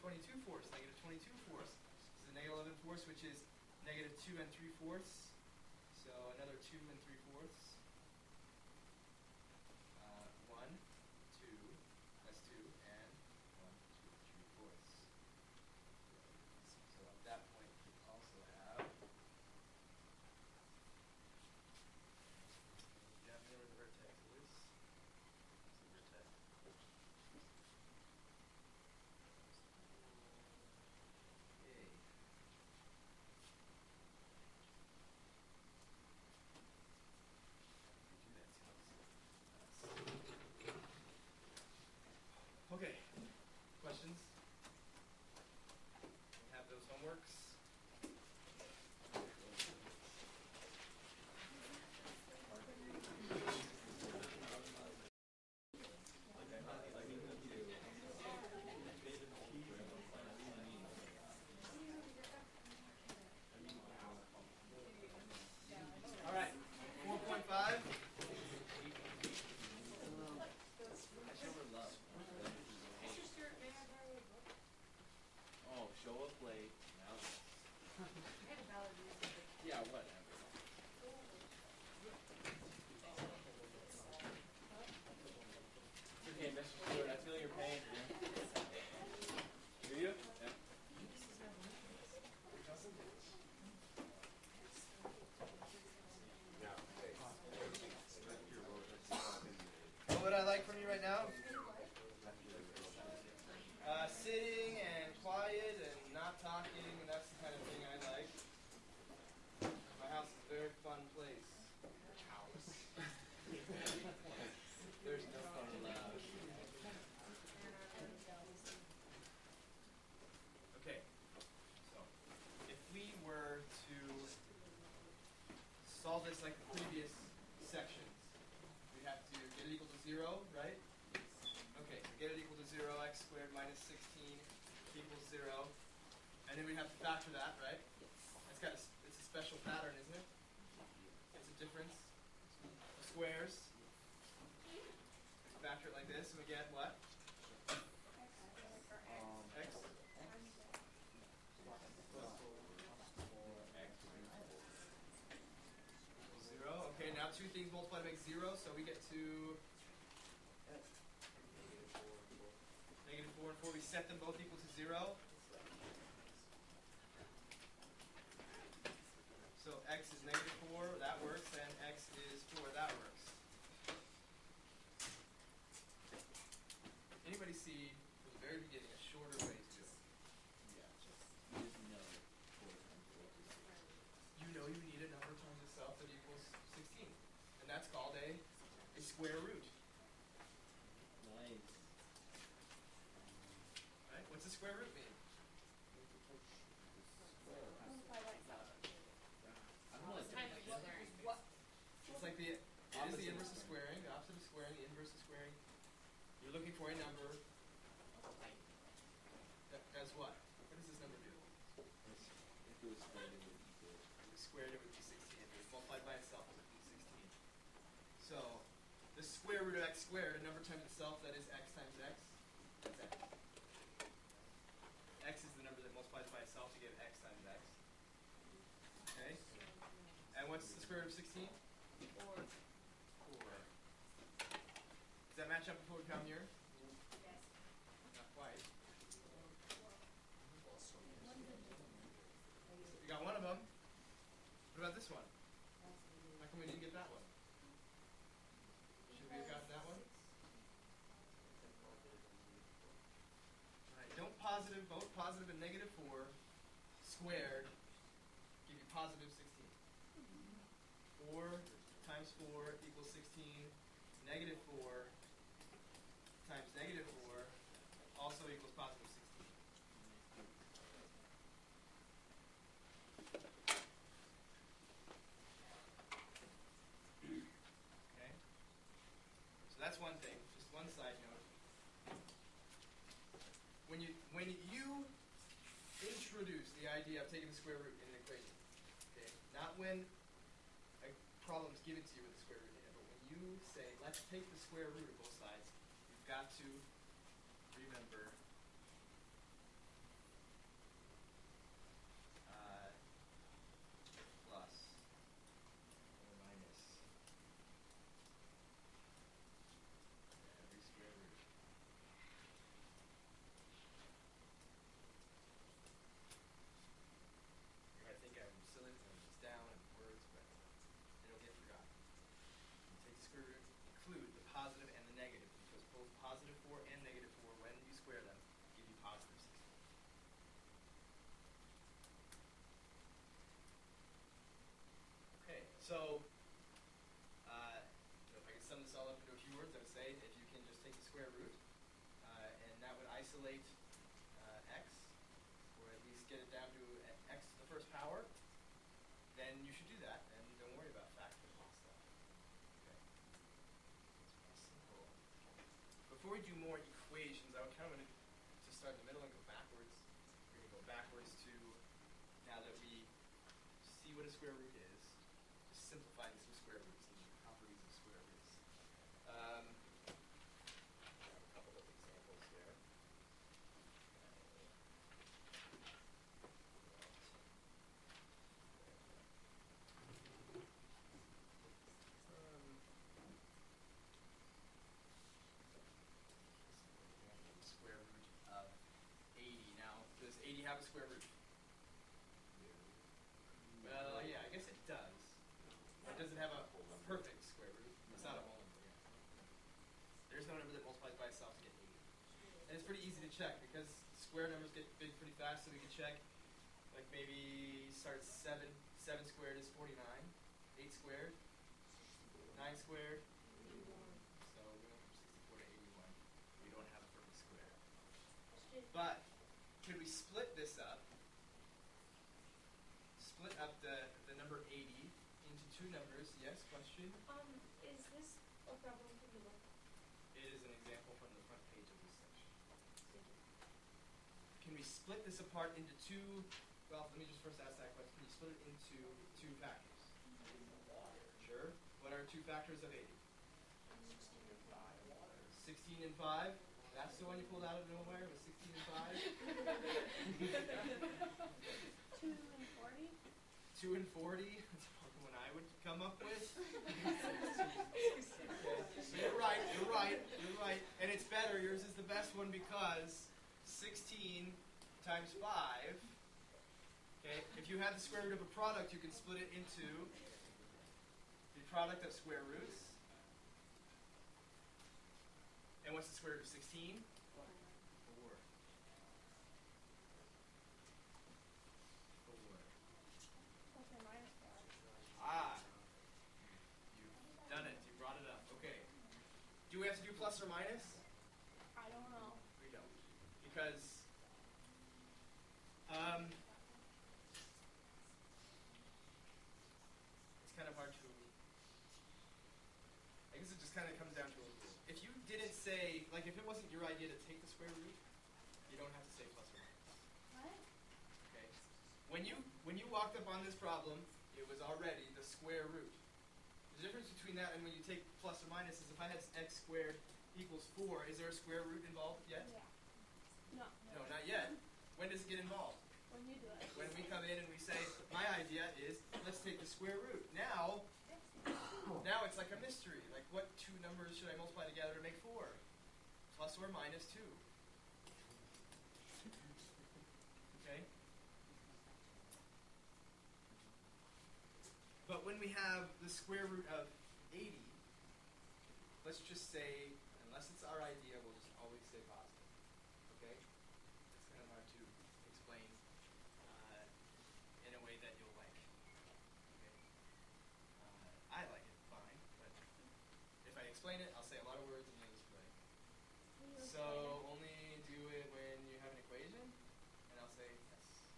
Speaker 1: 22 fourths, negative 22 fourths. This is a negative 11 fourths, which is negative 2 and 3 fourths. So another 2 and 3 fourths. 1, 2, that's 2, and 1, 2, 3 fourths. So at that point, we also have... Down here where the vertex is. It's the vertex. Okay. equals 0. And then we have to factor that, right? It's a special pattern, isn't it? It's a difference of squares. Factor it like this, and we get what? X. Equals 0. Okay, now two things multiply to make 0, so we get to -4 and 4. We set them both equal to 0. So x is -4, that works, and x is 4, that works. Anybody see, from the very beginning, a shorter way to do it?
Speaker 2: Yeah, just no 4 times 4.
Speaker 1: You know you need a number times itself that equals 16. And that's called a square root.
Speaker 2: Nice.
Speaker 1: Right? What's a square root mean?
Speaker 3: Multiply by itself.
Speaker 2: I don't like
Speaker 4: Times
Speaker 2: that.
Speaker 4: what equals what?
Speaker 1: It's like it is the inverse of squaring, the opposite of squaring, the inverse of squaring. You're looking for a number that does what? What does this number do?
Speaker 2: If it was squared, it would equal.
Speaker 1: If it was squared, it would be 16. If it was multiplied by itself, it would be 16. So, the square root of x squared, a number times itself, that is x times x, that's x. X is the number that multiplies by itself to give x times x. Okay? And what's the square root of 16?
Speaker 4: 4.
Speaker 1: 4. Does that match up with what we found here?
Speaker 4: Yes.
Speaker 1: Not quite. You got one of them. What about this one? How come we didn't get that one? Should we have gotten that one? Right. Don't both positive and -4 squared give you positive 16. 4 times 4 equals 16. -4 times -4 also equals positive 16. Okay? So that's one thing. Just one side note. When you introduce the idea of taking the square root in an equation, okay, not when a problem's given to you with the square root in it, but when you say, let's take the square root of both sides, you've got to remember plus or minus every square root. You might think I'm silly when it's down in words, but it'll get forgotten. You take the square root, include the positive and the negative, because both positive 4 and -4, when you square them, give you positive 16. Okay, so if I can sum this all up into a few words, I would say if you can just take the square root, and that would isolate x, or at least get it down to x to the first power, then you should do that, and don't worry about factoring and stuff. Okay. It's pretty simple. Before we do more equations, I would kind of want to start in the middle and go backwards. We're going to go backwards to, now that we see what a square root is, just simplifying some square roots and the properties of square roots. I have a couple of examples here. Square root of 80. Now, does 80 have a square root? Well, yeah, I guess it does. But does it have a perfect square root? It's not a whole number. Yeah. There's no number that multiplies by itself to get 80. And it's pretty easy to check because square numbers get big pretty fast, so we can check, like maybe start 7 squared is 49, 8 squared, 9 squared. So we went from 64 to 81. We don't have a perfect square. But could we split this up? Split up the number 80 into two numbers. Yes, question?
Speaker 4: Is this a problem from the book?
Speaker 1: It is an example from the front page of this section. can we split this apart into two? Well, let me just first ask that question. Can you split it into two factors? Sure. What are two factors of 80? 16 and 5. That's the one you pulled out of nowhere, was 16 and 5?
Speaker 3: 2 and 40?
Speaker 1: 2 and 40? That's probably one I would come up with. So you're right. And it's better, yours is the best one because 16 times 5, okay, if you have the square root of a product, you can split it into the product of square roots. And what's the square root of 16? 4. 4.
Speaker 3: Plus or minus 4.
Speaker 1: Ah. You've done it. You brought it up. Okay. Do we have to do plus or minus?
Speaker 3: I don't know.
Speaker 1: We don't. Because it's kind of hard to, I guess it just kind of comes down to a rule. If you didn't say, like if it wasn't your idea to take the square root, you don't have to say plus or minus.
Speaker 3: What?
Speaker 1: Okay? When you walked up on this problem, it was already the square root. The difference between that and when you take plus or minus is if I had x squared equals 4, is there a square root involved yet?
Speaker 3: Yeah. No.
Speaker 1: No, not yet. When does it get involved?
Speaker 3: When you do it.
Speaker 1: When we come in and we say, my idea is, let's take the square root. Now it's like a mystery. Like, what two numbers should I multiply together to make 4? Plus or minus 2. Okay? But when we have the square root of 80, let's just say, unless it's our idea, we'll just always say positive. Okay? It's kind of hard to explain in a way that you'll like. Okay? I like it fine, but if I explain it, I'll say a lot of words and you'll just be like. So only do it when you have an equation, and I'll say yes.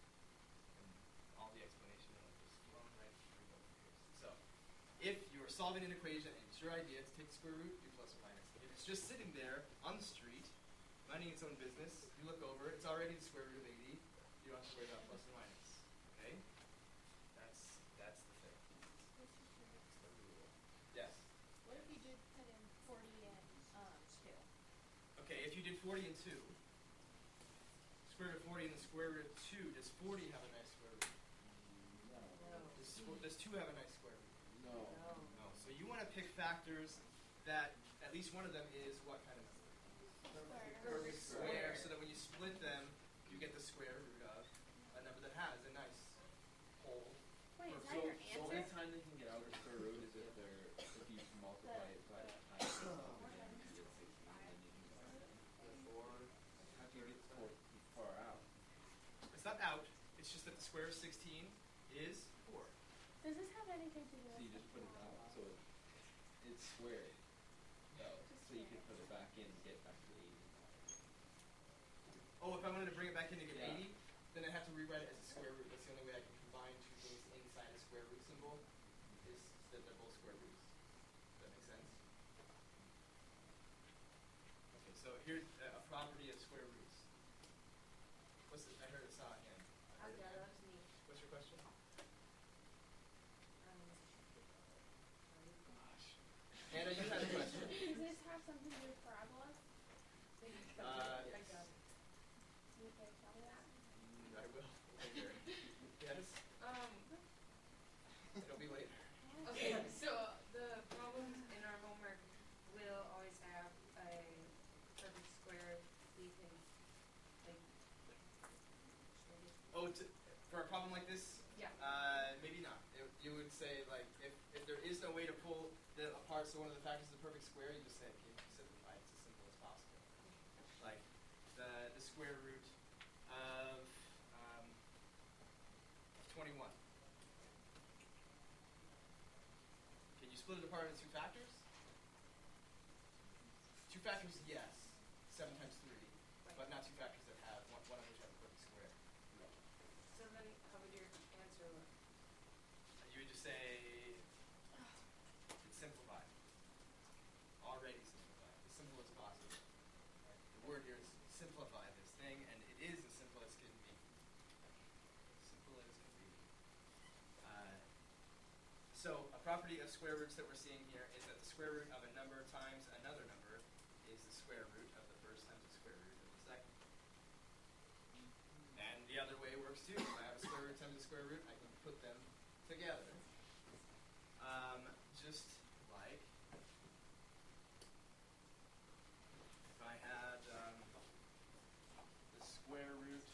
Speaker 1: And all the explanation will just flow right through both ears. So if you're solving an equation and it's your idea to take the square root, do plus or minus. If it's just sitting there on the street, minding its own business, you look over, it's already the square root of 80. You don't have to worry about plus or minus. Okay? That's the thing. It's the rule. Yes?
Speaker 3: What if you did put in 40 and 2?
Speaker 1: Okay, if you did 40 and 2, square root of 40 and the square root of 2, does 40 have a nice square root? Does 2 have a nice square root?
Speaker 2: No.
Speaker 1: No. So you want to pick factors that at least one of them is what kind of number? Perfect square, so that when you split them, you get the square root of a number that has a nice whole.
Speaker 3: Wait, is that
Speaker 2: So,
Speaker 3: your
Speaker 2: so
Speaker 3: answer?
Speaker 2: only time they can get out of square root is if you multiply it by times something and you get 16 and you do that. Therefore, how do you get far out?
Speaker 1: It's not out, it's just that the square of 16 is 4.
Speaker 3: Does this have anything to do
Speaker 2: So
Speaker 3: with
Speaker 2: you just put it out. So it's squared. So you can put it back in and get back to 80.
Speaker 1: Oh, if I wanted to bring it back in to get
Speaker 2: Yeah.
Speaker 1: 80, then I have to rewrite it as a square root. That's the only way I can combine two things inside a square root symbol, is that they're both square roots. Does that make sense? Okay, so here's a property of square roots. I heard it saw a hand. I heard a hand.
Speaker 4: that was me.
Speaker 1: What's your question? Gosh. Hannah, you had a question.
Speaker 3: Does this have something to do with parabolas?
Speaker 1: Yes.
Speaker 3: You can tell me that?
Speaker 1: I will. Later. Yes? It'll be later.
Speaker 4: Okay, so the problems in our homework will always have a perfect square we can, like,
Speaker 1: Oh, for a problem like this?
Speaker 4: yeah.
Speaker 1: Maybe not. You would say, like, if there is no way to pull them apart so one of the factors is a perfect square, you just say, okay, simplify it as simple as possible. Like, the square root of 21. Can you split it apart into two factors? Two factors, yes. 7 times 3. But not two factors that have, one of which have a perfect square.
Speaker 4: So then, how would your answer look?
Speaker 1: You would just say, it's simplified. Already simplified. As simple as possible. Right? The word here is simplify this thing, and it is as simple So a property of square roots that we're seeing here is that the square root of a number times another number is the square root of the first times the square root of the second. And the other way works too. If I have a square root times a square root, I can put them together. Just like if I had the square root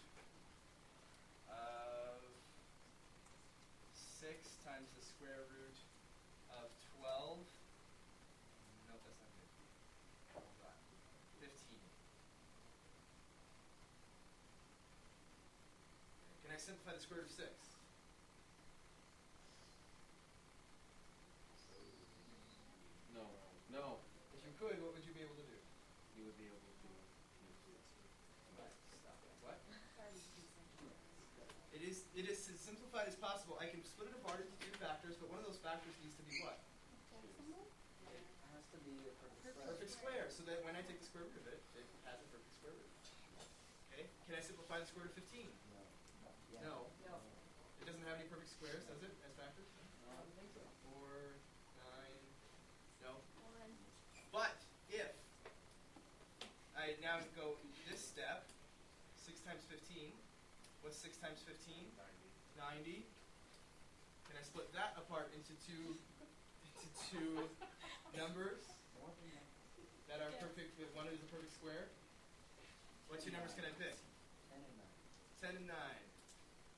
Speaker 1: of 6 times the square root of 12. Nope, that's not good. Hold on. 15. Can I simplify the square root of 6?
Speaker 2: No. No.
Speaker 1: If you could, what would you be able to do?
Speaker 2: You would be able to
Speaker 1: What? Stop it. What? It is as simplified as possible. I can split it apart into 2 factors, but one of those factors needs to be what?
Speaker 2: It has to be a
Speaker 1: Perfect square, so that when I take the square root of it, it has a perfect square root. Okay? Can I simplify the square root of 15? No.
Speaker 4: No.
Speaker 1: It doesn't have any perfect squares, does it, as factors?
Speaker 2: No, I don't think so.
Speaker 1: 4, 9, no.
Speaker 3: 1.
Speaker 1: But if I now go this step, 6 times 15, what's 6 times 15? 90. Can I split that apart into two numbers that are perfect, with one is a perfect square? What 2 numbers can I pick? 10 and 9.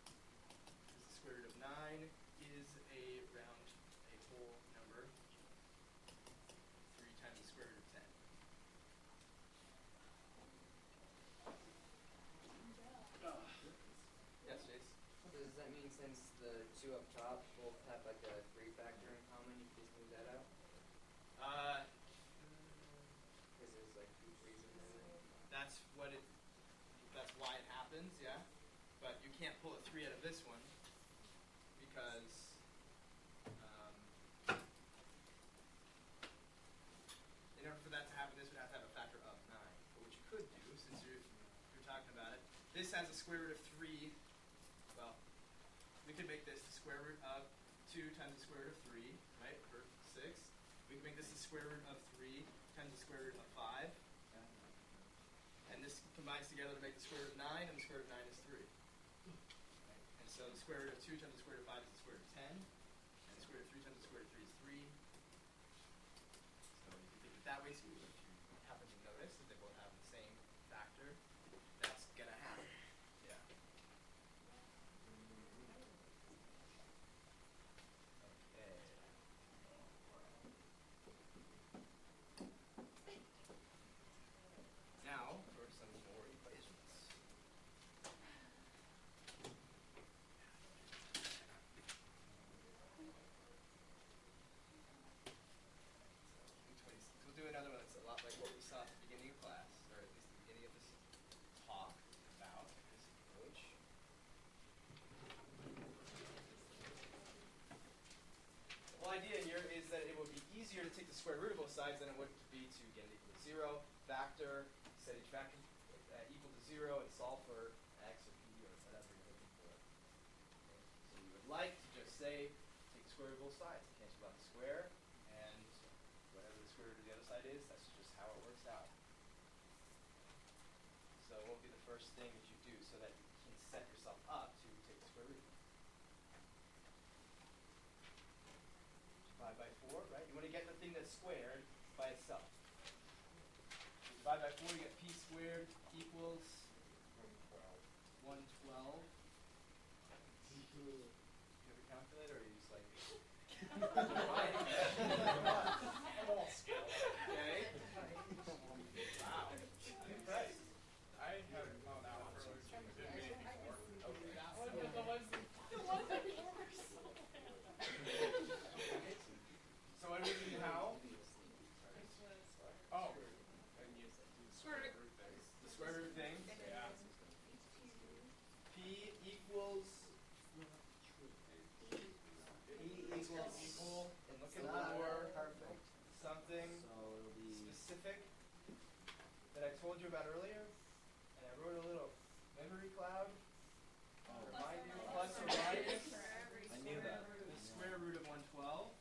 Speaker 1: The square root of 9 is a whole number. 3 times the square root of 10. Yes, Jace?
Speaker 5: Does that mean since the 2 up top both have like a 3 factor in common, you can just move that out? Because there's like 2 3s in there.
Speaker 1: That's why it happens, yeah. But you can't pull a 3 out of this one because in order for that to happen, this would have to have a factor of 9. But what you could do, since you're talking about it, this has a square root of 3. Well, we could make this the square root of 2 times the square root of 3, right, for 6. We can make this the square root of 3 times the square root of 5. And this combines together to make the square root of 9, and the square root of 9 is 3. Right? And so the square root of 2 times the square root of 5 is the square root of 10. And the square root of 3 times the square root of 3 is 3. So you can think of it that way. So if you happen to notice that they both have the same factor, that's going to happen. Yeah. Okay. Now for some more equations. We'll do another one that's a lot like what we saw at the beginning of class, or at least the beginning of this talk about this approach. The whole idea here is that it would be easier to take the square root of both sides than it would be to get it equal to 0, factor, set each factor equal to 0, and solve for x or p or whatever you're looking for. Okay. So you would like to just say, take the square root of both sides, cancel out the square, and whatever the square root of the other side is, that's just how it works out. So what will be the first thing that you do so that you can set yourself up to take the square root? Divide by 4, right? You want to get the thing that's squared by itself. You divide by 4, you get p squared equals 112. Do you have a calculator, or are you just like...
Speaker 6: I'm all skilled.
Speaker 1: Okay. Wow. Impressed.
Speaker 6: I haven't found out for like been made before.
Speaker 1: Okay.
Speaker 4: That one was the ones that we were so
Speaker 1: So what do we do now?
Speaker 6: Oh, and you do the square root thing.
Speaker 1: The square root thing.
Speaker 6: Yeah.
Speaker 1: P equals equal, and look at more something
Speaker 5: So it'll be
Speaker 1: specific that I told you about earlier, and I wrote a little memory cloud. Remind you, plus or minus
Speaker 5: I knew that.
Speaker 1: the square root of 112.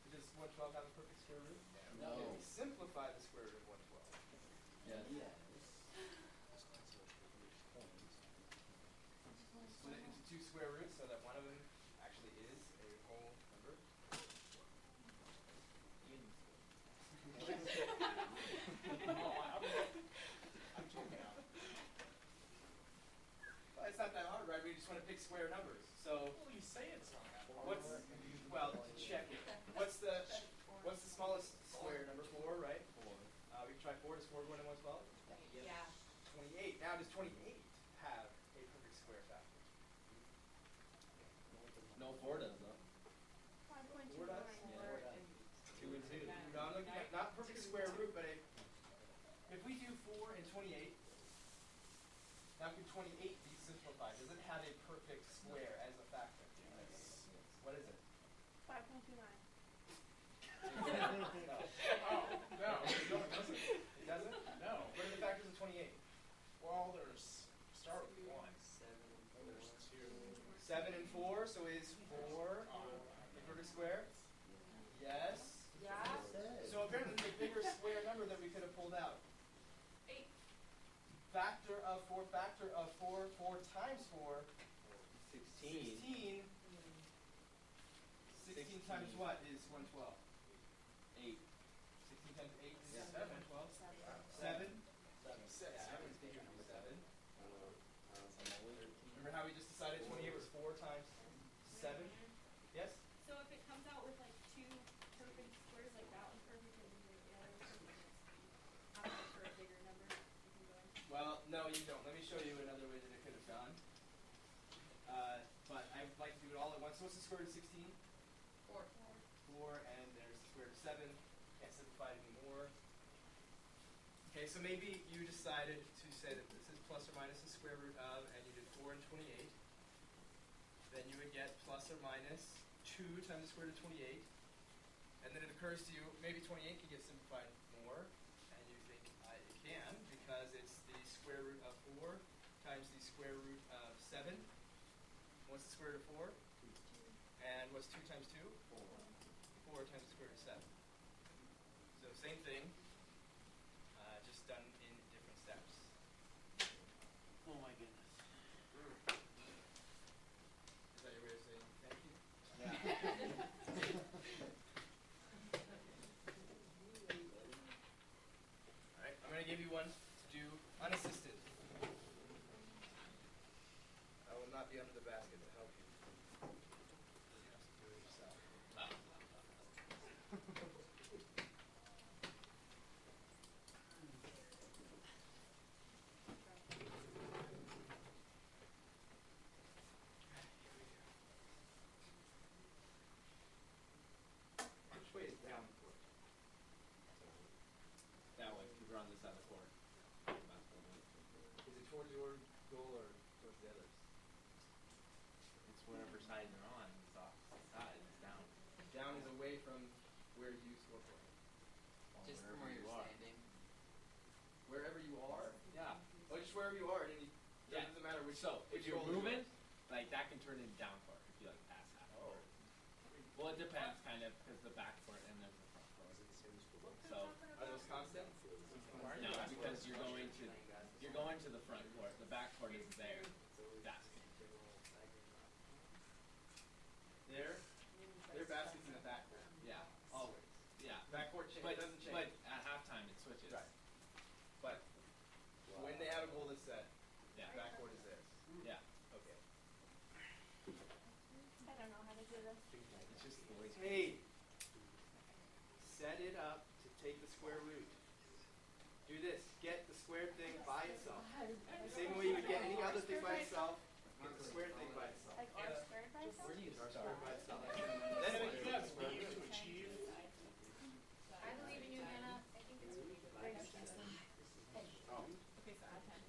Speaker 1: 5 the square root of 112.
Speaker 2: Yes.
Speaker 1: Split it into 2 square roots so that one of them actually is a whole number.
Speaker 6: I'm joking out.
Speaker 1: Well, it's not that hard, right? We just want to pick square numbers. So
Speaker 6: Well, you say it's not that hard.
Speaker 1: well, to check it. What's the smallest square number? 4, right?
Speaker 2: 4.
Speaker 1: We can try 4. Does 4 go into 112?
Speaker 4: Yeah.
Speaker 1: 28. Now, does 28 have a perfect square factor?
Speaker 2: No, 4 does though.
Speaker 3: 5.29.
Speaker 1: 4 does?
Speaker 2: Yeah. 2 and 2.
Speaker 1: No, I'm looking at not perfect square root, but if we do 4 and 28, now can 28 be simplified? Does it have a perfect square as a factor?
Speaker 6: Yes.
Speaker 1: What is it?
Speaker 3: 5.29.
Speaker 1: No.
Speaker 6: Oh, no, it doesn't.
Speaker 1: It doesn't?
Speaker 6: No.
Speaker 1: What are the factors of 28?
Speaker 6: Well, there's, start with 1.
Speaker 5: 7 and
Speaker 6: There's 2.
Speaker 1: 7 and 4, so is 4 a perfect square? Yes.
Speaker 4: Yeah.
Speaker 1: So apparently there's a bigger square number that we could have pulled out.
Speaker 4: 8.
Speaker 1: Factor of 4 4 times 4,
Speaker 2: 16.
Speaker 1: 16. 16 times what is 112?
Speaker 2: 8.
Speaker 1: 16 times 8 is
Speaker 2: Yeah.
Speaker 1: 7. 12? 7?
Speaker 6: 6.
Speaker 1: Yeah, 7 is bigger than 7. Remember how we just decided 28 was 4 times 7? Yes?
Speaker 3: So if it comes out with like 2 perfect squares, like that one's perfect and the other one's perfect, I'm looking for a bigger number you can go in.
Speaker 1: Well, no, you don't. Let me show you another way that it could have gone. But I'd like to do it all at once. So what's the square root of 16?
Speaker 4: 4.
Speaker 1: 4, and there's the square root of 7. Can't simplify it anymore. Okay, so maybe you decided to say that this is plus or minus the square root of, and you did 4 and 28. Then you would get plus or minus 2 times the square root of 28. And then it occurs to you, maybe 28 can get simplified more. And you think it can, because it's the square root of 4 times the square root of 7. What's the square root of 4? And what's 2 times 2? 4 times the square root of 7. So same thing, just done in different steps.
Speaker 2: Oh my goodness.
Speaker 1: Is that your way of saying thank you? Alright, I'm going to give you one to do unassisted. I will not be under the basket to help you. You have to do it yourself. Which way is down the court?
Speaker 2: That way, because we're on this side of the court.
Speaker 1: Is it towards your goal or towards the others?
Speaker 2: It's whatever side you're on. It's opposite side. It's down.
Speaker 1: Down is away from where you score for.
Speaker 5: Just from
Speaker 2: Wherever
Speaker 5: where
Speaker 2: you
Speaker 5: you're
Speaker 2: are.
Speaker 5: standing.
Speaker 1: Wherever you are?
Speaker 2: Yeah.
Speaker 1: Oh, just wherever you are. It
Speaker 2: Yeah.
Speaker 1: doesn't matter which.
Speaker 2: So, if
Speaker 1: which
Speaker 2: you're
Speaker 1: goal is
Speaker 2: moving,
Speaker 1: yours.
Speaker 2: like that can turn into down court if you like pass half court. Well, it depends kind of because the back court and then the front court. So,
Speaker 1: Are those constant?
Speaker 2: no, because you're going to the front court. The back court is there. Basket.
Speaker 1: Their basket's in the back court.
Speaker 2: Yeah. Always. Yeah.
Speaker 1: Back court change.
Speaker 2: But,
Speaker 1: It doesn't change.
Speaker 2: but at halftime it switches.
Speaker 1: Right. But when they have a goal that's set,
Speaker 2: Yeah.
Speaker 1: back court is theirs.
Speaker 2: Yeah.
Speaker 1: Okay.
Speaker 3: I don't know how to do this.
Speaker 2: It's just the way.
Speaker 1: Hey, set it up to take the square root. Do this. Get the square thing by itself. The same way you would get any other thing by itself. Get the square thing by itself.
Speaker 3: Like R squared by itself?
Speaker 2: Where do you start?
Speaker 1: Square by itself.
Speaker 6: Then you have leave to achieve.
Speaker 4: I believe in you, Hannah. I think it's really good.
Speaker 1: Oh.
Speaker 3: Okay, so add 10.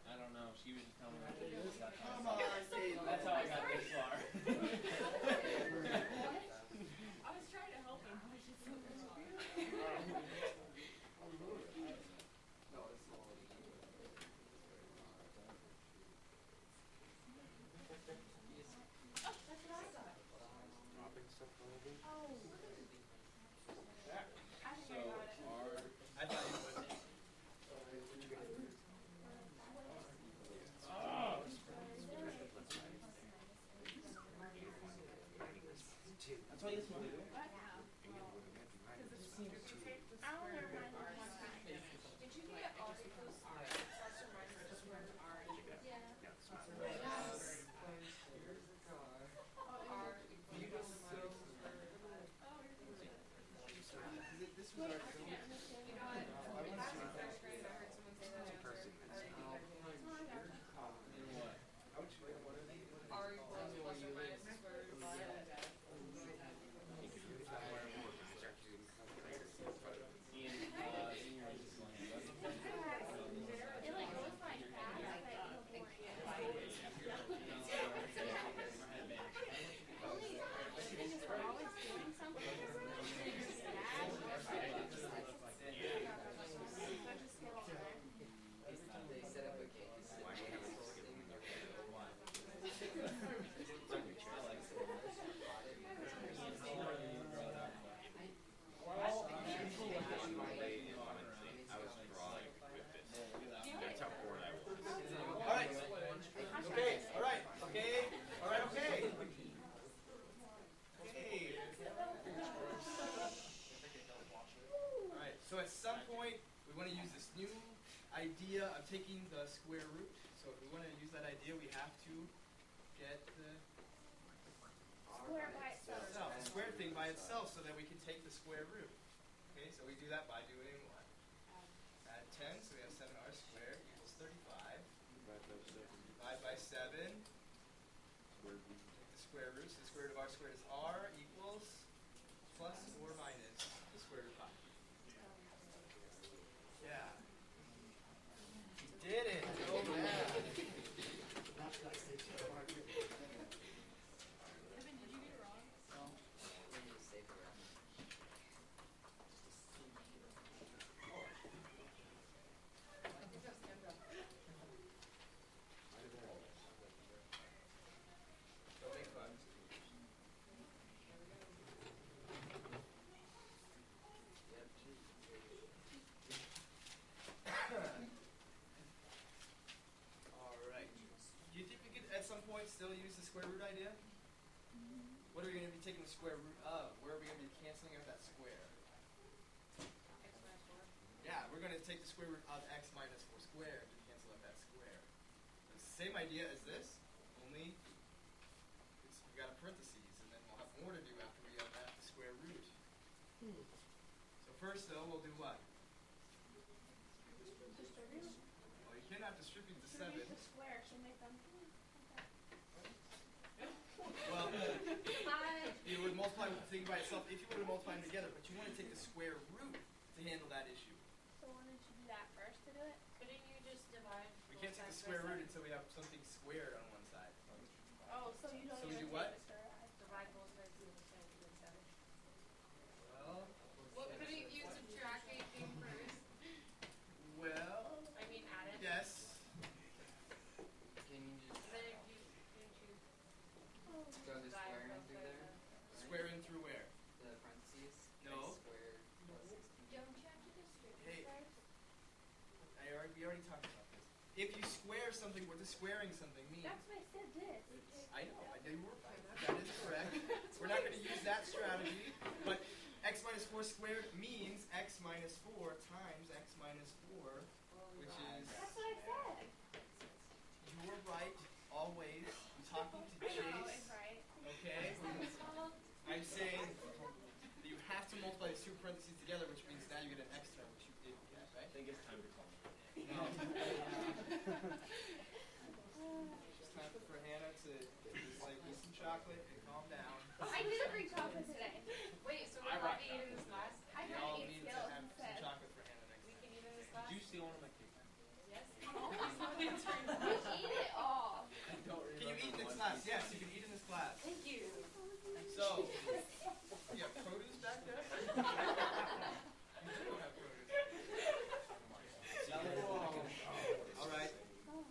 Speaker 2: I don't know. She was just telling me what to do.
Speaker 1: Come on, Taylor.
Speaker 2: That's how I got this far.
Speaker 3: I was trying to help him.
Speaker 1: this was
Speaker 3: Wait,
Speaker 1: our
Speaker 3: I can't understand.
Speaker 4: You know what? Back in first grade, I heard someone say that answer. I would think I did.
Speaker 1: what?
Speaker 4: R equals plus or minus the square root of 5.
Speaker 3: It like goes by fast, but it's boring. Only thing is we're always doing something. It's bad.
Speaker 5: They set up a game.
Speaker 1: Alright. Okay, alright, okay, alright, okay. Okay. Alright, so at some point we want to use this new idea of taking the square root. So if we want to use that idea, we have to get the
Speaker 3: Square by itself.
Speaker 1: the square thing by itself so that we can take the square root. Okay, so we do that by doing what? Add 10, so we have 7r squared equals 35. Divide by 7. Take the square root. So the square root of r squared is r equals plus or minus the square root of 5. Yeah. You did it. Oh, yeah. Don't make fun. Alright. Do you think we could at some point still use the square root idea? What are we going to be taking the square root of? Where are we going to be canceling out that square?
Speaker 4: X minus 4.
Speaker 1: Yeah, we're going to take the square root of x minus 4 squared to cancel out that square. So it's the same idea as this, only we've got a parentheses, and then we'll have more to do after we unwrap the square root. So first, though, we'll do what?
Speaker 3: Distribute.
Speaker 1: Well, you cannot distribute the 7.
Speaker 3: Distribute the square, should make them.
Speaker 1: Well,
Speaker 3: I.
Speaker 1: you would multiply the thing by itself if you were to multiply them together, but you want to take the square root to handle that issue.
Speaker 3: So why didn't you do that first to do it?
Speaker 4: Couldn't you just divide
Speaker 1: We
Speaker 4: both
Speaker 1: can't take the
Speaker 4: sides by
Speaker 1: square root
Speaker 4: 7?
Speaker 1: until we have something squared on one side.
Speaker 3: Oh, so you don't
Speaker 1: So we
Speaker 3: even
Speaker 1: do what?
Speaker 3: take the square root.
Speaker 4: Divide both sides of the same with 7.
Speaker 1: Well,
Speaker 4: Well, couldn't you subtract 18 first?
Speaker 1: well,
Speaker 4: I mean, add it.
Speaker 1: yes.
Speaker 5: Can you just
Speaker 4: And then if you couldn't you
Speaker 5: throw the
Speaker 4: divide
Speaker 5: square in
Speaker 4: both
Speaker 5: through
Speaker 4: sides
Speaker 5: there?
Speaker 4: by
Speaker 1: Square in through where?
Speaker 5: The parentheses?
Speaker 1: No.
Speaker 5: X squared plus 16.
Speaker 3: Don't you have to distribute
Speaker 1: Hey.
Speaker 3: first?
Speaker 1: We already talked about this. If you square something, what does squaring something mean?
Speaker 3: That's what I said this.
Speaker 1: I know you were right. That is correct. We're not going to use that strategy, but x minus 4 squared means x minus 4 times x minus 4, which is,
Speaker 3: That's what I said.
Speaker 1: you were right always. I'm talking to
Speaker 3: I know,
Speaker 1: Chase,
Speaker 3: it's right.
Speaker 1: okay? I'm saying that you have to multiply these two parentheses together, which means now you get an x term, which you didn't get, right?
Speaker 2: I think it's time to call it.
Speaker 1: No. It's time for Hannah to just like eat some chocolate and calm down.
Speaker 3: I did bring chocolate today.
Speaker 4: Wait, so we're
Speaker 1: I
Speaker 4: allowed
Speaker 1: rock
Speaker 4: to eat in this class?
Speaker 3: I
Speaker 1: We
Speaker 3: had
Speaker 1: all
Speaker 3: to eat
Speaker 1: need to
Speaker 3: Skittles
Speaker 1: have some
Speaker 3: instead.
Speaker 1: chocolate for Hannah next
Speaker 4: We
Speaker 1: time.
Speaker 4: can eat in this class?
Speaker 2: Did you steal one of my cake?
Speaker 4: Yes.
Speaker 3: You eat it all.
Speaker 2: I don't remember.
Speaker 1: Can you eat in this class? Yes, you can eat in this class.
Speaker 4: Thank you.
Speaker 1: So, you have produce back there? You do have produce. Alright,
Speaker 3: Oh,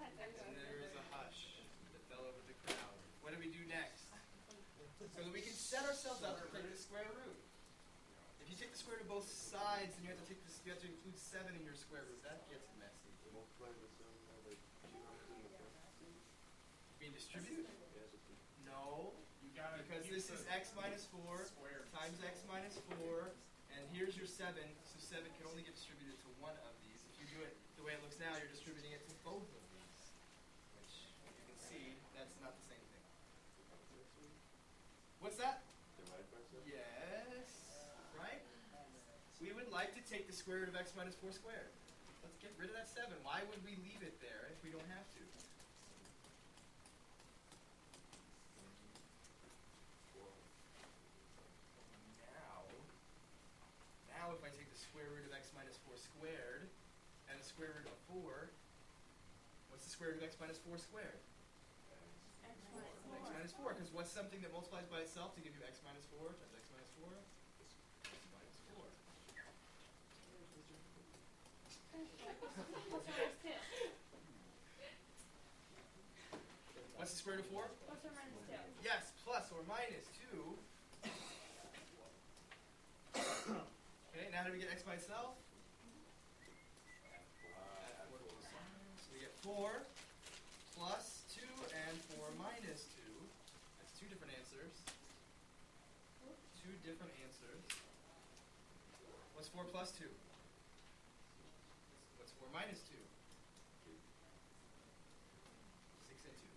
Speaker 1: and there is a hush that fell over the crowd. What do we do next? So that we can set ourselves up to take the square root. If you take the square root of both sides, then you have to take this, you have to include 7 in your square root. That gets messy. Being distributed? No,
Speaker 6: You gotta
Speaker 1: because
Speaker 6: keep
Speaker 1: this
Speaker 6: the
Speaker 1: is x minus 4
Speaker 6: square.
Speaker 1: times x minus 4, and here's your 7, so 7 can only get distributed to one of these. If you do it the way it looks now, you're distributing it to both of these, which you can see, that's not the same thing. What's that? Yes, right? We would like to take the square root of x minus 4 squared. Let's get rid of that 7. Why would we leave it there if we don't have to? Now if I take the square root of x minus 4 squared and the square root of 4, what's the square root of x minus 4 squared?
Speaker 3: X
Speaker 1: X minus 4, because what's something that multiplies by itself to give you x minus 4 times x minus 4? X minus 4. What's the square root of 4?
Speaker 3: Plus or minus 2.
Speaker 1: Yes, plus or minus 2. Okay, now how do we get x by itself? So we get 4 plus 2 and 4 minus 2. That's two different answers. Two different answers. What's 4 plus 2? What's 4 minus 2? 6 and 2.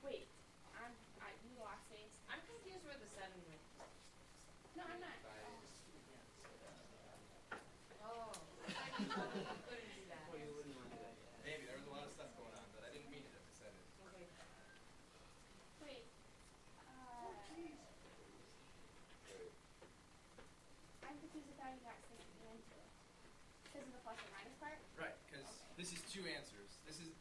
Speaker 3: Wait, you lost me.
Speaker 4: I'm confused where the 7 went.
Speaker 3: No, I'm not.
Speaker 4: Oh, I thought you told me you couldn't do that.
Speaker 5: Well, you wouldn't want to do that, yeah.
Speaker 1: Maybe, there was a lot of stuff going on, but I didn't mean it as I said it.
Speaker 4: Okay.
Speaker 3: Wait. I'm confused with how you got 6 and 2. Because of the plus or minus part?
Speaker 1: Right, because this is two answers. This is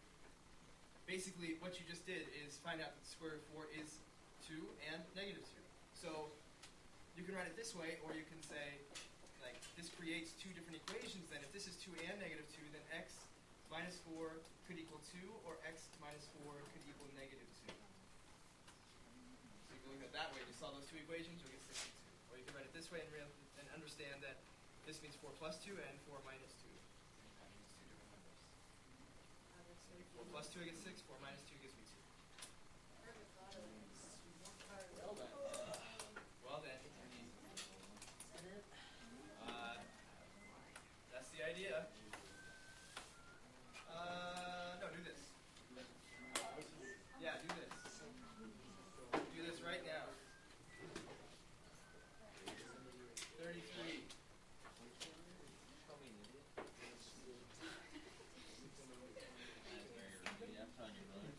Speaker 1: basically what you just did is find out that the square root of 4 is 2 and negative 2. So you can write it this way, or you can say, like, this creates two different equations. Then if this is 2 and negative 2, then x minus 4 could equal 2, or x minus 4 could equal negative 2. So you can look at it that way. You solve those two equations, you'll get 6 and 2. Or you can write it this way and understand that this means 4 plus 2 and 4 minus 2. Sometimes it's two different numbers. 4 plus 2 I get 6, 4 minus 2 gives me 2.
Speaker 2: Well done.
Speaker 1: Well then, that's the idea. No, do this. Yeah, do this. Do this right now. 33.
Speaker 2: Call me an idiot. That's very rude. Yeah, I'm telling you, brother.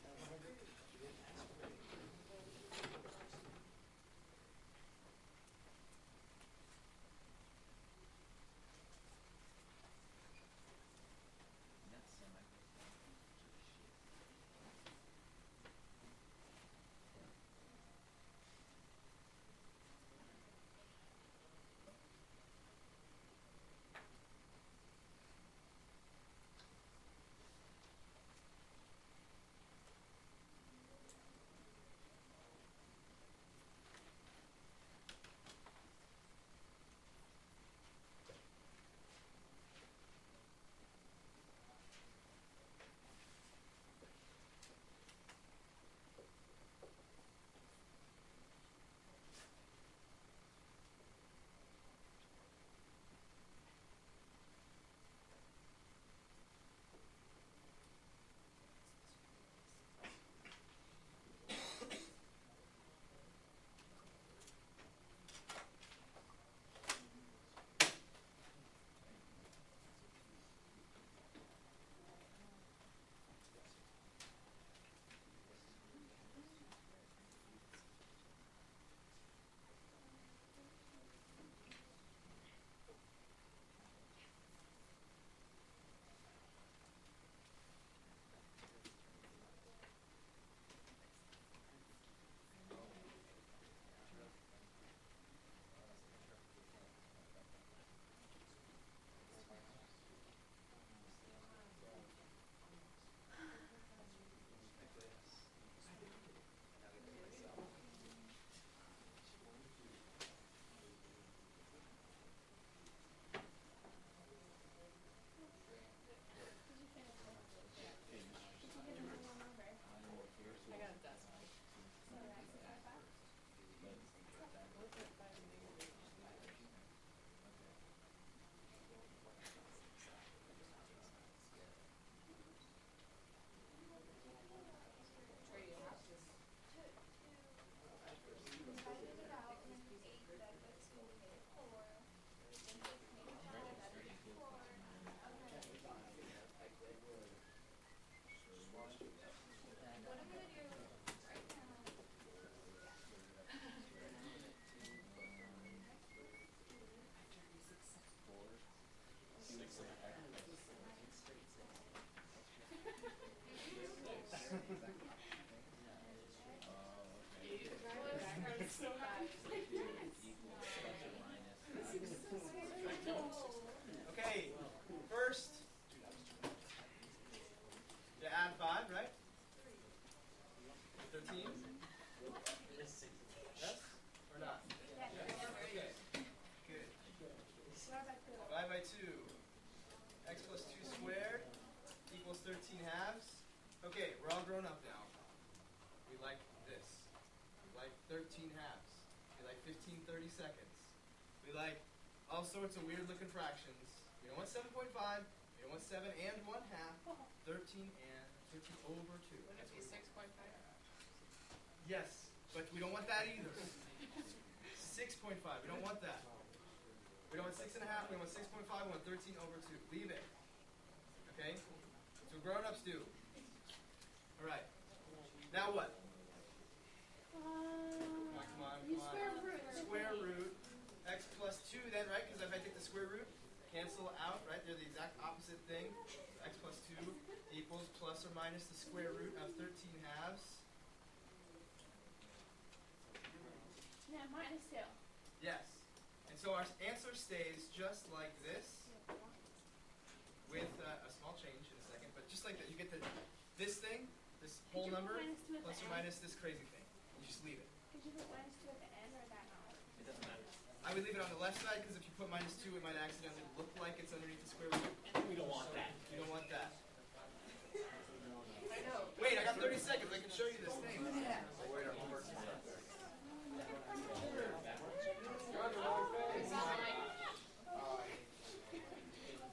Speaker 1: 13 halves. Okay, we're all grown up now. We like this. We like 13 halves. We like 15 30-seconds. We like all sorts of weird looking fractions. We don't want 7.5. We don't want 7 and 1/2. 13 and 13 over 2.
Speaker 4: Would it be 6.5?
Speaker 1: Yes, but we don't want that either. 6.5. We don't want that. We don't want 6.5. We want 6.5. We want 13 over 2. Leave it. Okay? So grown-ups do. All right. Now what? Come on. Square root. X plus 2 then, right? Because if I take the square root, cancel out, right? They're the exact opposite thing. X plus 2 equals plus or minus the square root of 13 halves.
Speaker 3: Yeah, minus 2.
Speaker 1: Yes. And so our answer stays just like this with a small change in a second, but just like that. You get this thing, this whole number, plus or minus this crazy thing. You just leave it.
Speaker 3: Could you put minus 2 at the end or that not?
Speaker 1: It doesn't matter. I would leave it on the left side because if you put minus 2, it might accidentally look like it's underneath the square root.
Speaker 6: We don't want that.
Speaker 1: You don't want that.
Speaker 4: I know.
Speaker 1: Wait, I got 30 seconds. I can show you this thing.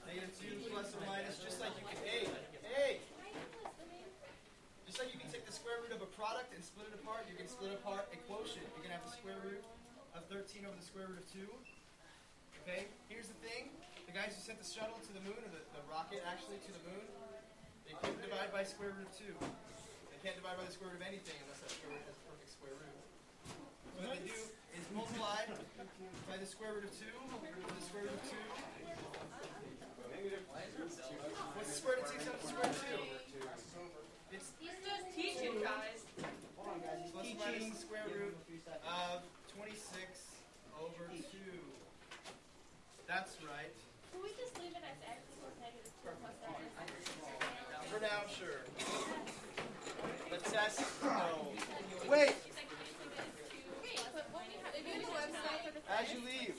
Speaker 1: -2 plus or minus, just like you can. Hey! Just like you can take the square root of a product and split it apart, you can split apart a quotient. You can have the square root of 13 over the square root of 2. Okay? Here's the thing. The guys who sent the shuttle to the moon, or the rocket actually to the moon, they couldn't divide by square root of 2. They can't divide by the square root of anything unless that square root has a perfect square root. So what they do is multiply by the square root of 2 over the square root of 2. What's the square root of 2 times the square root of 2? It's
Speaker 4: He's just teaching, guys.
Speaker 1: plus or minus the square root of 26 over 2. That's right.
Speaker 3: Can we just leave it as x equals negative 2 plus that?
Speaker 1: For now, sure. But test, no. Wait!
Speaker 3: But when we have, if you have the website for the
Speaker 1: As you leave.